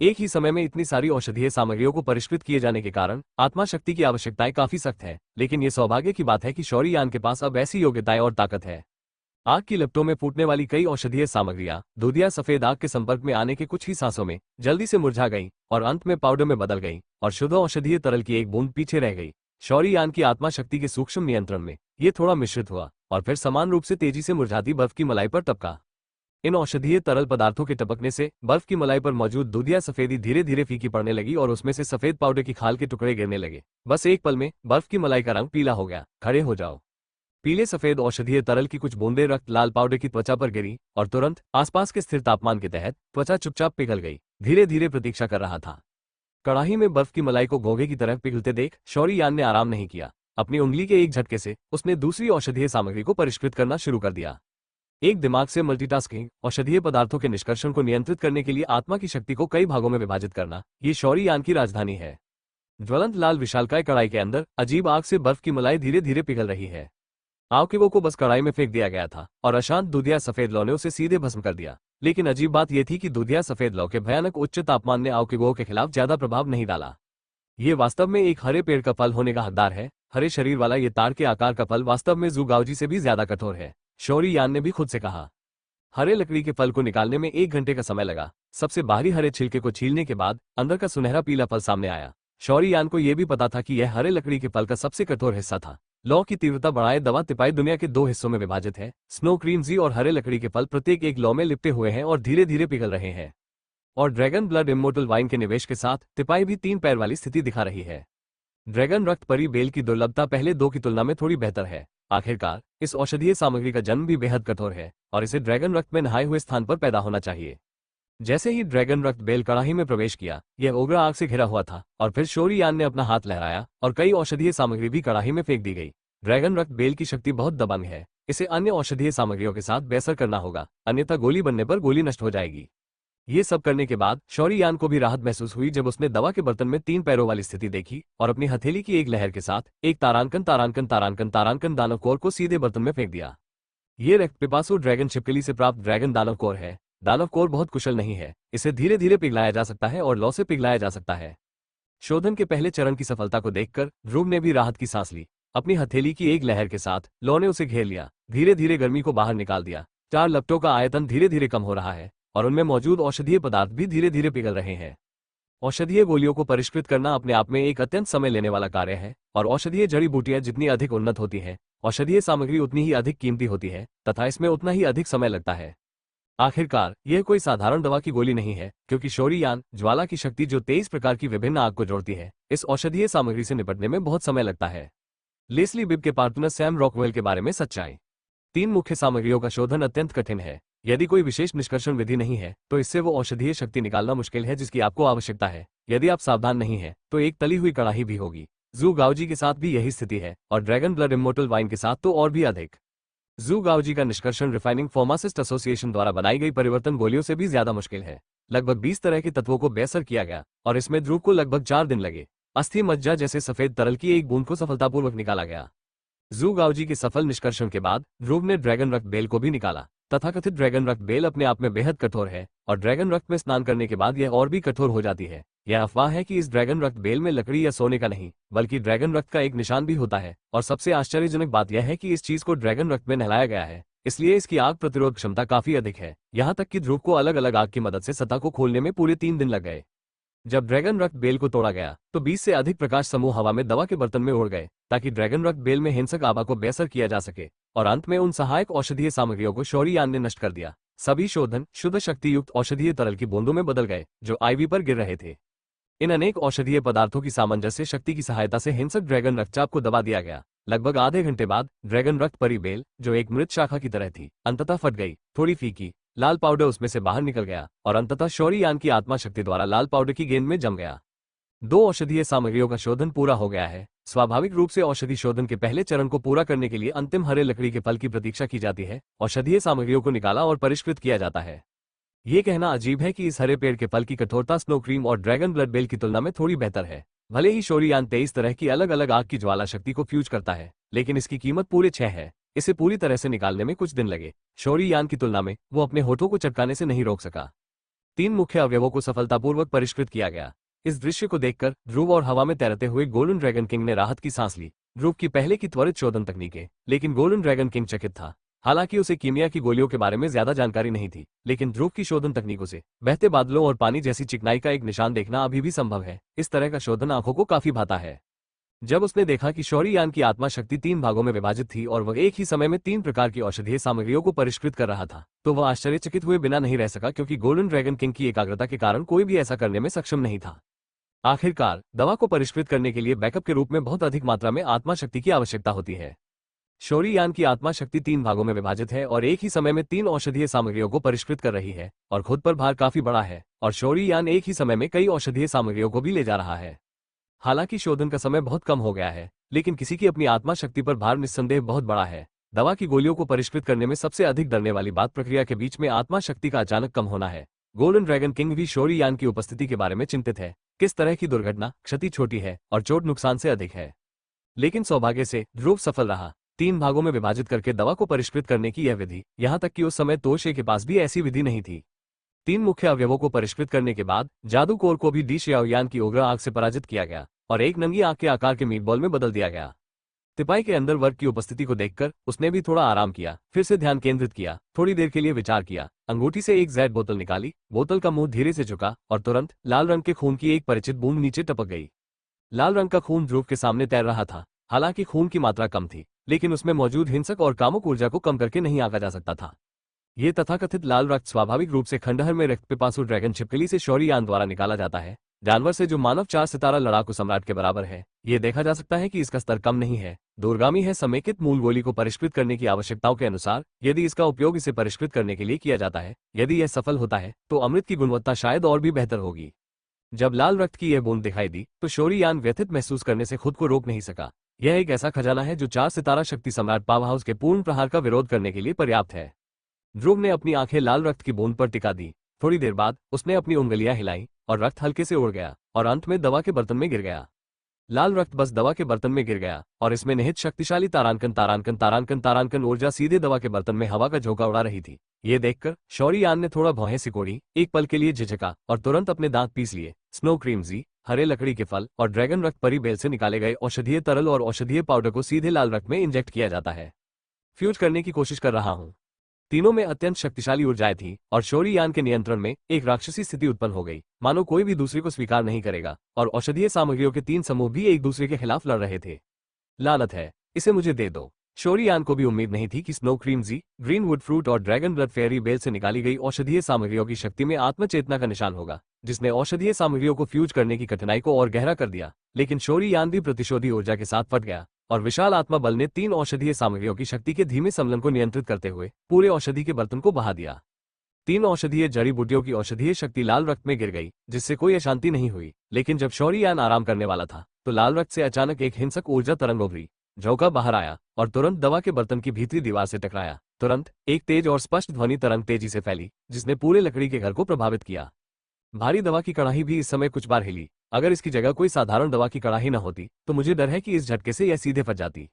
एक ही समय में इतनी सारी औषधीय सामग्रियों को परिष्कृत किए जाने के कारण आत्मा शक्ति की आवश्यकताएं काफी सख्त है, लेकिन ये सौभाग्य की बात है कि शौर्य यान के पास अब ऐसी योग्यताएं और ताकत है। आग की लपटों में फूटने वाली कई औषधीय सामग्रियां दूधिया सफेद आग के संपर्क में आने के कुछ ही सांसों में जल्दी से मुरझा गई और अंत में पाउडर में बदल गई और शुद्ध औषधीय तरल की एक बूंद पीछे रह गई। शौर्य यान की आत्मा शक्ति के सूक्ष्म नियंत्रण में ये थोड़ा मिश्रित हुआ और फिर समान रूप से तेजी से मुरझाती बर्फ की मलाई पर टपका। इन औषधीय तरल पदार्थों के टपकने से बर्फ की मलाई पर मौजूद दूधिया सफेदी धीरे धीरे फीकी पड़ने लगी और उसमें से सफेद पाउडर की खाल के टुकड़े गिरने लगे। बस एक पल में बर्फ की मलाई का रंग पीला हो गया। खड़े हो जाओ। पीले सफेद औषधीय तरल की कुछ बूंदें रक्त लाल पाउडर की त्वचा पर गिरी और तुरंत आसपास के स्थिर तापमान के तहत त्वचा चुपचाप पिघल गई। धीरे धीरे प्रतीक्षा कर रहा था। कड़ाही में बर्फ की मलाई को घोंघे की तरह पिघलते देख शौर्य यान ने आराम नहीं किया। अपनी उंगली के एक झटके से उसने दूसरी औषधीय सामग्री को परिष्कृत करना शुरू कर दिया। एक दिमाग से मल्टीटास्किंग औषधीय पदार्थों के निष्कर्षण को नियंत्रित करने के लिए आत्मा की शक्ति को कई भागों में विभाजित करना, ये शौर्य यान की राजधानी है। ज्वलंत लाल विशालकाय कड़ाई के अंदर अजीब आग से बर्फ की मलाई धीरे धीरे पिघल रही है। आवकेवो को बस कड़ाई में फेंक दिया गया था और अशांत दूधिया सफेद लौ ने उसे सीधे भस्म कर दिया। लेकिन अजीब बात यह थी कि दूधिया सफेद लौ के भयानक उच्च तापमान ने आवकेवो के खिलाफ ज्यादा प्रभाव नहीं डाला। ये वास्तव में एक हरे पेड़ का फल होने का हकदार है। हरे शरीर वाला ये ताड़ के आकार का फल वास्तव में ज़ू गाओजी से भी ज्यादा कठोर है, शौर्य यान ने भी खुद से कहा। हरे लकड़ी के फल को निकालने में 1 घंटे का समय लगा। सबसे बाहरी हरे छिलके को छीलने के बाद अंदर का सुनहरा पीला फल सामने आया। शौर्य यान को यह भी पता था कि यह हरे लकड़ी के फल का सबसे कठोर हिस्सा था। लौ की तीव्रता बढ़ाए दवा तिपाई दुनिया के 2 हिस्सों में विभाजित है। स्नो क्रीम जी और हरे लकड़ी के फल प्रत्येक एक लौ में लिपटे हुए हैं और धीरे धीरे पिघल रहे हैं। और ड्रैगन ब्लड इमोर्टल वाइन के निवेश के साथ तिपाई भी 3 पैर वाली स्थिति दिखा रही है। ड्रैगन रक्त परी बेल की दुर्लभता पहले 2 की तुलना में थोड़ी बेहतर है। आखिरकार इस औषधीय सामग्री का जन्म भी बेहद कठोर है और इसे ड्रैगन रक्त में नहाए हुए स्थान पर पैदा होना चाहिए। जैसे ही ड्रैगन रक्त बेल कड़ाही में प्रवेश किया, यह उग्र आग से घिरा हुआ था और फिर शौर्य यान ने अपना हाथ लहराया और कई औषधीय सामग्री भी कड़ाही में फेंक दी गई। ड्रैगन रक्त बेल की शक्ति बहुत दबंग है। इसे अन्य औषधीय सामग्रियों के साथ बेअसर करना होगा, अन्यथा गोली बनने पर गोली नष्ट हो जाएगी। ये सब करने के बाद शौर्य यान को भी राहत महसूस हुई जब उसने दवा के बर्तन में 3 पैरों वाली स्थिति देखी और अपनी हथेली की एक लहर के साथ एक तारांकन तारांकन तारांकन तारांकन दानव कोर को सीधे बर्तन में फेंक दिया। ये रक्त पिपासु ड्रैगन छिपकली से प्राप्त ड्रैगन दानव कोर है। दानव कोर बहुत कुशल नहीं है। इसे धीरे धीरे पिघलाया जा सकता है और लौ से पिघलाया जा सकता है। शोधन के पहले चरण की सफलता को देखकर ध्रुव ने भी राहत की सांस ली। अपनी हथेली की एक लहर के साथ लौ ने उसे घेर लिया, धीरे धीरे गर्मी को बाहर निकाल दिया। 4 लपटों का आयतन धीरे धीरे कम हो रहा है और उनमें मौजूद औषधीय पदार्थ भी धीरे धीरे पिघल रहे हैं। औषधीय गोलियों को परिष्कृत करना अपने आप में एक अत्यंत समय लेने वाला कार्य है और औषधीय जड़ी बूटियां जितनी अधिक उन्नत होती है, औषधीय सामग्री उतनी ही अधिक कीमती होती है तथा इसमें उतना ही अधिक समय लगता है। आखिरकार यह कोई साधारण दवा की गोली नहीं है, क्योंकि शौर्य यान ज्वाला की शक्ति जो 23 प्रकार की विभिन्न आग को जोड़ती है, इस औषधीय सामग्री से निपटने में बहुत समय लगता है। लेस्ली बिब के पार्टनर सैम रॉकवेल के बारे में सच्चाई। 3 मुख्य सामग्रियों का शोधन अत्यंत कठिन है। यदि कोई विशेष निष्कर्षण विधि नहीं है तो इससे वो औषधीय शक्ति निकालना मुश्किल है जिसकी आपको आवश्यकता है। यदि आप सावधान नहीं है तो एक तली हुई कड़ाही भी होगी। ज़ू गाओजी के साथ भी यही स्थिति है और ड्रैगन ब्लड इमोर्टल वाइन के साथ तो और भी अधिक। ज़ू गाओजी का निष्कर्षण रिफाइनिंग फार्मासिस्ट एसोसिएशन द्वारा बनाई गई परिवर्तन गोलियों से भी ज्यादा मुश्किल है। लगभग 20 तरह के तत्वों को बेअसर किया गया और इसमें ध्रुव को लगभग 4 दिन लगे। अस्थि मज्जा जैसे सफेद तरल की एक बूंद को सफलतापूर्वक निकाला गया। ज़ू गाओजी के सफल निष्कर्षण के बाद ध्रुव ने ड्रैगन रक्त बेल को भी निकाला। तथाकथित ड्रैगन रक्त बेल अपने आप में बेहद कठोर है और ड्रैगन रक्त में स्नान करने के बाद यह और भी कठोर हो जाती है। यह अफवाह है कि इस ड्रैगन रक्त बेल में लकड़ी या सोने का नहीं बल्कि ड्रैगन रक्त का एक निशान भी होता है और सबसे आश्चर्यजनक बात यह है कि इस चीज को ड्रैगन रक्त में नहलाया गया है, इसलिए इसकी आग प्रतिरोध क्षमता काफी अधिक है। यहाँ तक कि ध्रुव को अलग अलग आग की मदद से सतह को खोलने में पूरे 3 दिन लग गए। जब ड्रैगन रक्त बेल को तोड़ा गया तो 20 से अधिक प्रकाश समूह हवा में दवा के बर्तन में उड़ गए ताकि ड्रैगन रक्त बेल में हिंसक आभा को बेअसर किया जा सके और अंत में उन सहायक औषधीय सामग्रियों को शौर्य यान ने नष्ट कर दिया। सभी शोधन शुद्ध शक्ति युक्त औषधीय तरल की बूंदों में बदल गए जो आईवी पर गिर रहे थे। इन अनेक औषधीय पदार्थों की सामंजस्य शक्ति की सहायता से हिंसक ड्रैगन रक्तचाप को दबा दिया गया। लगभग आधे घंटे बाद ड्रैगन रक्त परी बेल, जो एक मृत शाखा की तरह थी, अंततः फट गई। थोड़ी फीकी लाल पाउडर उसमें से बाहर निकल गया और अंततः शौर्य यान की आत्मा शक्ति द्वारा लाल पाउडर की गेंद में जम गया। 2 औषधीय सामग्रियों का शोधन पूरा हो गया है। स्वाभाविक रूप से औषधि शोधन के पहले चरण को पूरा करने के लिए अंतिम हरे लकड़ी के फल की प्रतीक्षा की जाती है। औषधीय सामग्रियों को निकाला और परिष्कृत किया जाता है। ये कहना अजीब है कि इस हरे पेड़ के फल की कठोरता स्नो क्रीम और ड्रैगन ब्लड बेल की तुलना में थोड़ी बेहतर है। भले ही शौर्य यान 23 तरह की अलग अलग आग की ज्वाला शक्ति को फ्यूज करता है, लेकिन इसकी कीमत पूरे 6 है। इसे पूरी तरह से निकालने में कुछ दिन लगे। शौर्य यान की तुलना में वो अपने होठों को चटकाने से नहीं रोक सका। 3 मुख्य अवयवों को सफलतापूर्वक परिष्कृत किया गया। इस दृश्य को देखकर ध्रुव और हवा में तैरते हुए गोल्डन ड्रैगन किंग ने राहत की सांस ली। ध्रुव की पहले की त्वरित शोधन तकनीकें, लेकिन गोल्डन ड्रैगन किंग चकित था। हालांकि उसे कीमिया की गोलियों के बारे में ज्यादा जानकारी नहीं थी, लेकिन ध्रुव की शोधन तकनीकों से बहते बादलों और पानी जैसी चिकनाई का एक निशान देखना अभी भी संभव है। इस तरह का शोधन आंखों को काफी भाता है। जब उसने देखा कि शौर्य यान की आत्मा शक्ति 3 भागों में विभाजित थी और वह एक ही समय में 3 प्रकार की औषधीय सामग्रियों को परिष्कृत कर रहा था, तो वह आश्चर्यचकित हुए बिना नहीं रह सका, क्योंकि गोल्डन ड्रैगन किंग की एकाग्रता के कारण कोई भी ऐसा करने में सक्षम नहीं था। आखिरकार दवा को परिष्कृत करने के लिए बैकअप के रूप में बहुत अधिक मात्रा में आत्मा शक्ति की आवश्यकता होती है। शौर्य यान की आत्मा शक्ति 3 भागों में विभाजित है और एक ही समय में 3 औषधीय सामग्रियों को परिष्कृत कर रही है, और खुद पर भार काफी बड़ा है, और शौर्य यान एक ही समय में कई औषधीय सामग्रियों को भी ले जा रहा है। हालांकि शोधन का समय बहुत कम हो गया है, लेकिन किसी की अपनी आत्मा शक्ति पर भार निस्संदेह बहुत बड़ा है। दवा की गोलियों को परिष्कृत करने में सबसे अधिक डरने वाली बात प्रक्रिया के बीच में आत्मा शक्ति का अचानक कम होना है। गोल्डन ड्रैगन किंग भी शौर्य यान की उपस्थिति के बारे में चिंतित है। किस तरह की दुर्घटना, क्षति छोटी है और चोट नुकसान से अधिक है। लेकिन सौभाग्य से ध्रुव सफल रहा। 3 भागों में विभाजित करके दवा को परिष्कृत करने की यह विधि, यहाँ तक कि उस समय तोशे के पास भी ऐसी विधि नहीं थी। 3 मुख्य अवयवों को परिष्कृत करने के बाद जादूकोर को भी डी शियाओयान की उग्र आग से पराजित किया गया और एक नंगी आग के आकार के मीटबॉल में बदल दिया गया। तिपाई के अंदर वर्ग की उपस्थिति को देखकर उसने भी थोड़ा आराम किया, फिर से ध्यान केंद्रित किया, थोड़ी देर के लिए विचार किया, अंगूठी से एक जैड बोतल निकाली, बोतल का मुंह धीरे से झुका और तुरंत लाल रंग के खून की एक परिचित बूंद नीचे टपक गई। लाल रंग का खून ध्रुव के सामने तैर रहा था। हालांकि खून की मात्रा कम थी, लेकिन उसमें मौजूद हिंसक और कामुक ऊर्जा को कम करके नहीं आंका जा सकता था। ये तथाकथित लाल रक्त स्वाभाविक रूप से खंडहर में रक्त पिपासु ड्रैगन छिपकली से शौर्य यान द्वारा निकाला जाता है, जानवर से जो मानव 4 सितारा लड़ाकू सम्राट के बराबर है। ये देखा जा सकता है कि इसका स्तर कम नहीं है, दूरगामी है। समेकित मूल गोली को परिष्कृत करने की आवश्यकताओं के अनुसार यदि इसका उपयोग इसे परिष्कृत करने के लिए किया जाता है, यदि यह सफल होता है तो अमृत की गुणवत्ता शायद और भी बेहतर होगी। जब लाल रक्त की यह बूंद दिखाई दी तो शौर्य यान व्यथित महसूस करने से खुद को रोक नहीं सका। यह एक ऐसा खजाना है जो 4 सितारा शक्ति सम्राट पावरहाउस के पूर्ण प्रहार का विरोध करने के लिए पर्याप्त है। ध्रुव ने अपनी आंखें लाल रक्त की बूंद पर टिका दी। थोड़ी देर बाद उसने अपनी उंगलियां हिलाई और रक्त हल्के से उड़ गया और अंत में दवा के बर्तन में गिर गया। लाल रक्त बस दवा के बर्तन में गिर गया और इसमें निहित शक्तिशाली तारांकन ऊर्जा सीधे दवा के बर्तन में हवा का झोंका उड़ा रही थी। ये देखकर शौर्य यान ने थोड़ा भौहें सिकोड़ी, एक पल के लिए झिझका और तुरंत अपने दांत पीस लिए। स्नो क्रीमजी, हरे लकड़ी के फल और ड्रैगन रक्त परी बेल से निकाले गए औषधीय तरल और औषधीय पाउडर को सीधे लाल रक्त में इंजेक्ट किया जाता है। फ्यूज करने की कोशिश कर रहा हूं। तीनों में अत्यंत शक्तिशाली ऊर्जाएं थी और शौर्य यान के नियंत्रण में एक राक्षसी स्थिति उत्पन्न हो गई, मानो कोई भी दूसरे को स्वीकार नहीं करेगा और औषधीय सामग्रियों के 3 समूह भी एक दूसरे के खिलाफ लड़ रहे थे। लानत है, इसे मुझे दे दो। शौर्य यान को भी उम्मीद नहीं थी कि स्नो क्रीमजी, ग्रीनवुड फ्रूट और ड्रैगन ब्लड फेयरी बेल से निकाली गई औषधीय सामग्रियों की शक्ति में आत्मचेतना का निशान होगा, जिसने औषधीय सामग्रियों को फ्यूज करने की कठिनाई को और गहरा कर दिया। लेकिन शौर्य यान भी प्रतिशोधी ऊर्जा के साथ फट गया और विशाल आत्मा बल ने 3 औषधीय सामग्रियों की शक्ति के धीमे सम्मिलन को नियंत्रित करते हुए पूरे औषधि के बर्तन को बहा दिया। 3 औषधीय जड़ी बूटियों की औषधीय शक्ति लाल रक्त में गिर गई, जिससे कोई अशांति नहीं हुई। लेकिन जब शौर्य यान आराम करने वाला था तो लाल रक्त से अचानक एक हिंसक ऊर्जा तरंग उभरी, झोंका बाहर आया और तुरंत दवा के बर्तन की भीतरी दीवार से टकराया। तुरंत एक तेज और स्पष्ट ध्वनि तरंग तेजी से फैली, जिसने पूरे लकड़ी के घर को प्रभावित किया। भारी दवा की कड़ाही भी इस समय कुछ बार हिली। अगर इसकी जगह कोई साधारण दवा की कड़ाही न होती तो मुझे डर है कि इस झटके से यह सीधे फट जाती।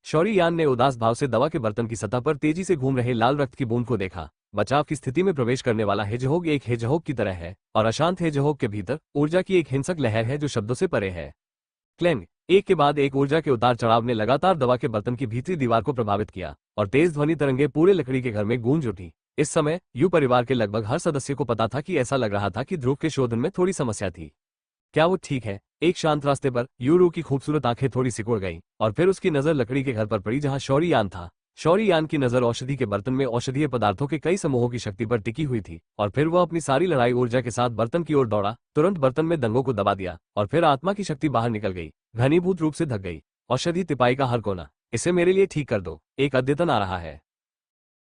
शौर्य यान ने उदास भाव से दवा के बर्तन की सतह पर तेजी से घूम रहे लाल रक्त की बूंद को देखा। बचाव की स्थिति में प्रवेश करने वाला हेजहोग एक हेजहोग की तरह है और अशांत हेजहोग के भीतर ऊर्जा की एक हिंसक लहर है जो शब्दों से परे है। क्लैंग, एक के बाद एक ऊर्जा के उतार चढ़ाव ने लगातार दवा के बर्तन की भीतरी दीवार को प्रभावित किया और तेज ध्वनि तरंगे पूरे लकड़ी के घर में गूंज उठी। इस समय यू परिवार के लगभग हर सदस्य को पता था कि ऐसा लग रहा था कि ध्रुव के शोधन में थोड़ी समस्या थी। क्या वो ठीक है? एक शांत रास्ते पर यूरू की खूबसूरत आंखें थोड़ी सिकुड़ गईं और फिर उसकी नजर लकड़ी के घर पर पड़ी जहां शौर्य यान था। शौर्य यान की नजर औषधि के बर्तन में औषधीय पदार्थों के कई समूहों की शक्ति पर टिकी हुई थी और फिर वह अपनी सारी लड़ाई ऊर्जा के साथ बर्तन की ओर दौड़ा, तुरंत बर्तन में दंगों को दबा दिया और फिर आत्मा की शक्ति बाहर निकल गई, घनीभूत रूप से धक गई। औषधि तिपाई का हर कोना, इसे मेरे लिए ठीक कर दो, एक अद्यतन आ रहा है।